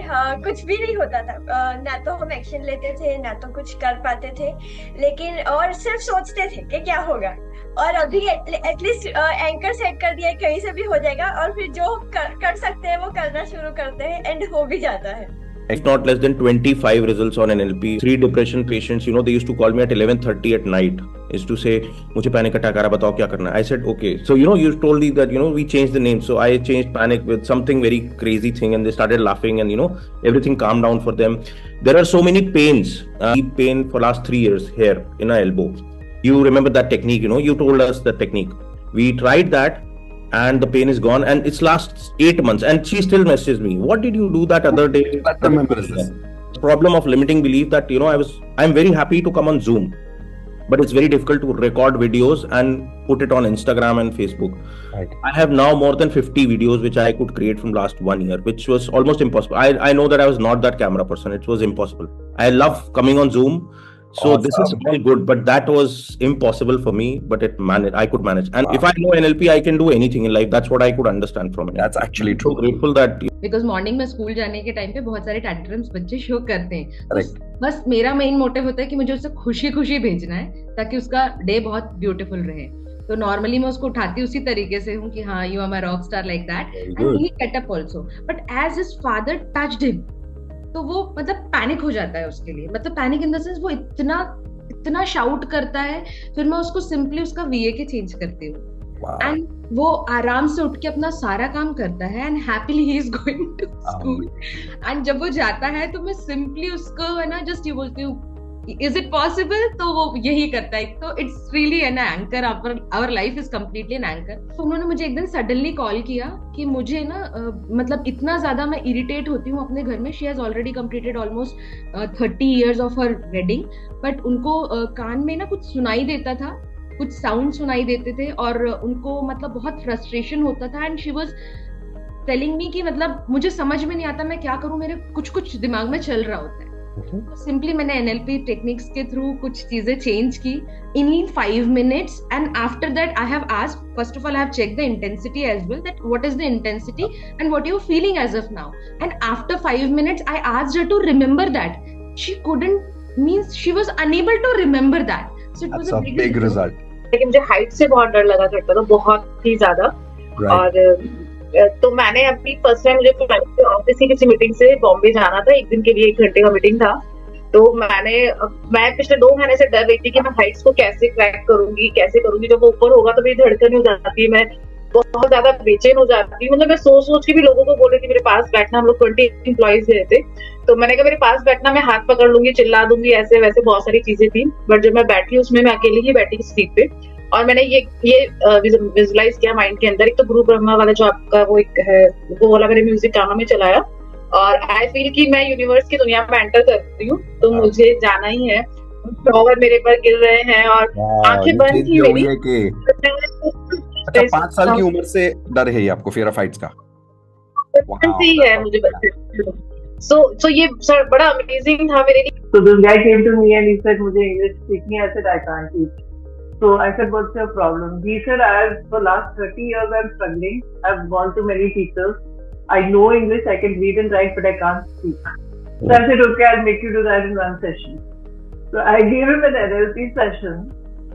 कुछ भी नहीं होता था, ना तो हम एक्शन लेते थे ना तो कुछ कर पाते थे, लेकिन और सिर्फ सोचते थे कि क्या होगा। और अभी एटलीस्ट एंकर सेट कर दिया, कहीं से भी हो जाएगा, और फिर जो कर सकते हैं वो करना शुरू करते हैं एंड हो भी जाता है। It's not less than 25 results on NLP. 3 depression patients, they used to call me at 11:30 at night. Is to say, मुझे panic attack आ रहा, बताओ क्या करना है? I said, okay. So, you told me that, we changed the name. So, I changed panic with something very crazy thing and they started laughing and, everything calmed down for them. There are so many pains. Deep pain for last 3 years here in our elbow. You remember that technique, you told us the technique. We tried that. And the pain is gone, and it's last 8 months, and she still messages me. What did you do that other day? Problem of limiting belief that I'm very happy to come on Zoom, but it's very difficult to record videos and put it on Instagram and Facebook. Right. I have now more than 50 videos which I could create from last 1 year, which was almost impossible. I know that I was not that camera person. It was impossible. I love coming on Zoom. So awesome. This is all good, but that was impossible for me, but I could manage. And wow. If I know NLP, I can do anything in life. That's what I could understand from it. That's actually true. So grateful that because morning में school जाने के time पे बहुत सारे tantrums बच्चे show करते हैं। बस मेरा मेन मोटिव होता है कि मुझे उसे खुशी खुशी भेजना है ताकि उसका डे बहुत ब्यूटीफुल रहे। तो नॉर्मली मैं उसको उठाती उसी तरीके से हूँ कि हाँ, you are my rock star like that, and he get up also. But as his father touched him, तो वो मतलब पैनिक हो जाता है उसके लिए, मतलब पैनिक इन द सेंस वो इतना शाउट करता है, फिर मैं उसको सिंपली उसका वीए के चेंज करती हूँ एंड वो आराम से उठ के अपना सारा काम करता है and happily he is going to school. And जब वो जाता है तो मैं सिंपली उसको है ना जस्ट ये बोलती हूँ, इज इट पॉसिबल, तो वो यही करता है। तो it's really an anchor, our life is completely an anchor. तो उन्होंने मुझे एक दिन सडनली कॉल किया कि मुझे ना मतलब इतना ज्यादा मैं इरिटेट होती हूँ अपने घर में। She has already completed almost 30 years of her wedding, but उनको कान में ना कुछ सुनाई देता था, कुछ साउंड सुनाई देते थे और उनको मतलब बहुत फ्रस्ट्रेशन होता था। And she was telling me कि मतलब मुझे समझ में नहीं आता मैं क्या करूं, मेरे कुछ दिमाग में चल रहा होता है। तो सिंपली मैंने एनएलपी टेक्निक्स के थ्रू कुछ चीजें चेंज की in 5 minutes, and after that I have asked, first of all I have check the intensity as well, that what is the intensity and what you feeling as of now. And after 5 minutes I asked her to remember that. She couldn't, means she was unable to remember that. So it was a big result. लेकिन मुझे height से बहुत डर लगा करता था, बहुत ही ज्यादा। और तो मैंने अपनी फर्स्ट टाइम, मुझे ऑफिस की किसी मीटिंग से बॉम्बे जाना था, 1 दिन के लिए 1 घंटे का मीटिंग था। तो मैं पिछले 2 महीने से डर रही थी कि मैं हाइट्स को कैसे क्रैक करूंगी, कैसे करूंगी। जब वो ऊपर होगा तो मेरी धड़कन हो जाती है, मैं बहुत ज्यादा बेचैन हो जाती हूँ। मतलब मैं सोच के भी लोगों को बोल रही थी मेरे पास बैठना। हम लोग 20 एम्प्लॉइज गए थे, तो मैंने कहा मेरे पास बैठना, मैं हाथ पकड़ लूंगी, चिल्ला दूंगी, ऐसे वैसे बहुत सारी चीजें थी। बट जब मैं बैठी उसमें मैं अकेले ही बैठी सीट पे, और मैंने ये विजुअलाइज किया माइंड के अंदर। एक तो गुरु ब्रह्मा वाला जो आपका वो एक है, वो वाला मेरे म्यूजिक कानों में चलाया, और आई फील कि मैं यूनिवर्स की दुनिया में एंटर कर रही हूँ, तो मुझे जाना ही है। फ्लावर मेरे पर गिर रहे हैं और आंखें बंद थी मेरी। अच्छा, 5 साल की उम्र से डर है ये आपको, फियर ऑफ हाइट्स का? बचपन से ही है मुझे, so ये सर बड़ा अमेजिंग था मेरे लिए। So this guy came to me and he said, मुझे English सीखनी है। I said I can't teach. So I said, what's your problem? He said, for last 30 years I'm struggling. I've gone to many teachers. I know English, I can read and write, but I can't speak. So I said, okay, I'll make you do that in one session. So I gave him an NLP session,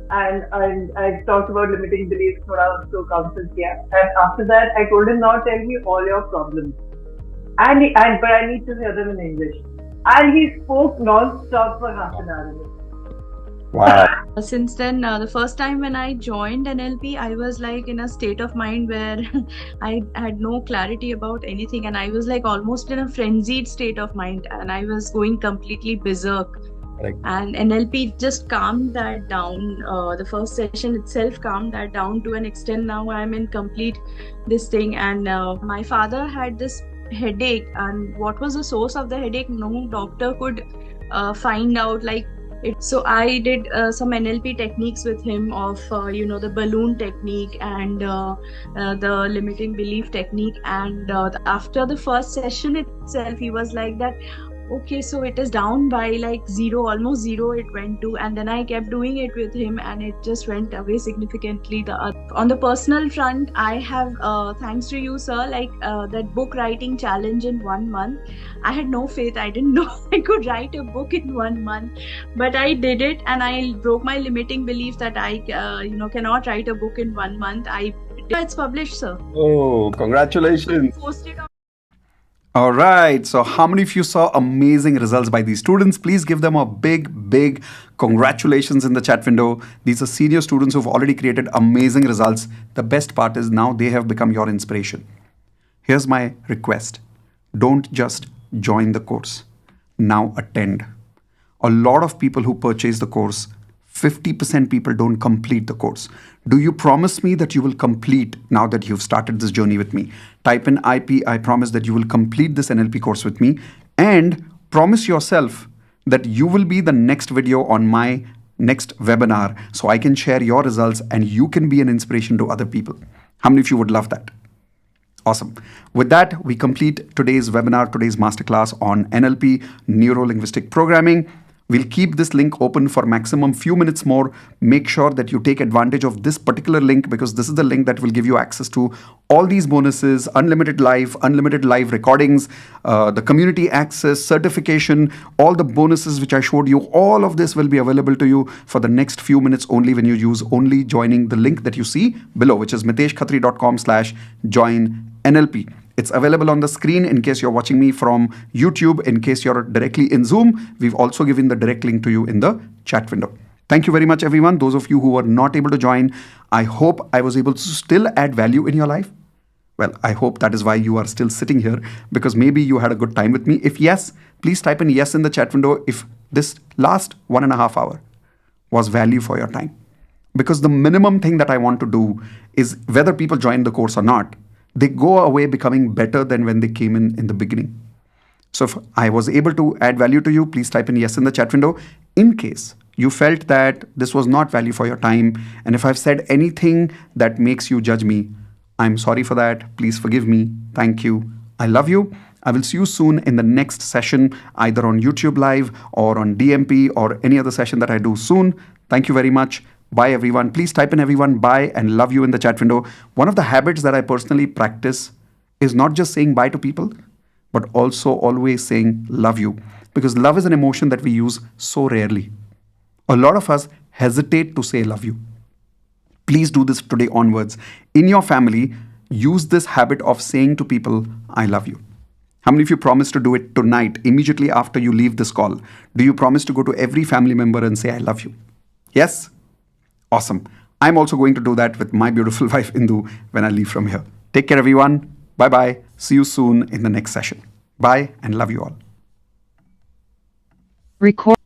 and I talked about limiting beliefs, thoda usko counsel kiya. And after that, I told him, now tell me all your problems. But I need to hear them in English. And he spoke non-stop for half an hour. Wow. Since then, the first time when I joined NLP, I was like in a state of mind where I had no clarity about anything, and I was like almost in a frenzied state of mind, and I was going completely berserk. Right. And NLP just calmed that down. The first session itself calmed that down to an extent. Now I'm in complete this thing, and my father had this headache, and what was the source of the headache? No doctor could find out. So I did some NLP techniques with him of the balloon technique and the limiting belief technique, and after the first session itself, he was like that, okay, so it is down by like zero, almost zero it went to, and then I kept doing it with him and it just went away significantly. On the personal front, I have, thanks to you, sir, that book writing challenge in 1 month. I had no faith. I didn't know I could write a book in 1 month, but I did it, and I broke my limiting belief that I cannot write a book in 1 month. It's published, sir. Oh, congratulations. Posted on. All right. So how many of you saw amazing results by these students? Please give them a big congratulations in the chat window. These are senior students who've already created amazing results. The best part is now they have become your inspiration. Here's my request. Don't just join the course. Now attend. A lot of people who purchase the course, 50% people don't complete the course. Do you promise me that you will complete now that you've started this journey with me? Type in IP, I promise that you will complete this NLP course with me, and promise yourself that you will be the next video on my next webinar so I can share your results and you can be an inspiration to other people. How many of you would love that? Awesome. With that, we complete today's webinar, today's masterclass on NLP, Neuro-Linguistic Programming. We'll keep this link open for maximum few minutes more. Make sure that you take advantage of this particular link because this is the link that will give you access to all these bonuses, unlimited live recordings, the community access, certification, all the bonuses which I showed you. All of this will be available to you for the next few minutes only when you use only joining the link that you see below, which is miteshkhatri.com/join NLP. It's available on the screen in case you're watching me from YouTube. In case you're directly in Zoom, we've also given the direct link to you in the chat window. Thank you very much, everyone. Those of you who were not able to join, I hope I was able to still add value in your life. Well, I hope that is why you are still sitting here, because maybe you had a good time with me. If yes, please type in yes in the chat window if this last 1.5 hours was value for your time. Because the minimum thing that I want to do is, whether people join the course or not, they go away becoming better than when they came in the beginning. So if I was able to add value to you, please type in yes in the chat window. In case you felt that this was not value for your time, and if I've said anything that makes you judge me, I'm sorry for that. Please forgive me. Thank you. I love you. I will see you soon in the next session, either on YouTube Live or on DMP or any other session that I do soon. Thank you very much. Bye, everyone. Please type in everyone bye and love you in the chat window. One of the habits that I personally practice is not just saying bye to people, but also always saying love you, because love is an emotion that we use so rarely. A lot of us hesitate to say love you. Please do this today onwards. In your family, use this habit of saying to people, I love you. How many of you promise to do it tonight, immediately after you leave this call? Do you promise to go to every family member and say, I love you? Yes? Awesome. I'm also going to do that with my beautiful wife, Indu, when I leave from here. Take care, everyone. Bye-bye. See you soon in the next session. Bye and love you all. Record.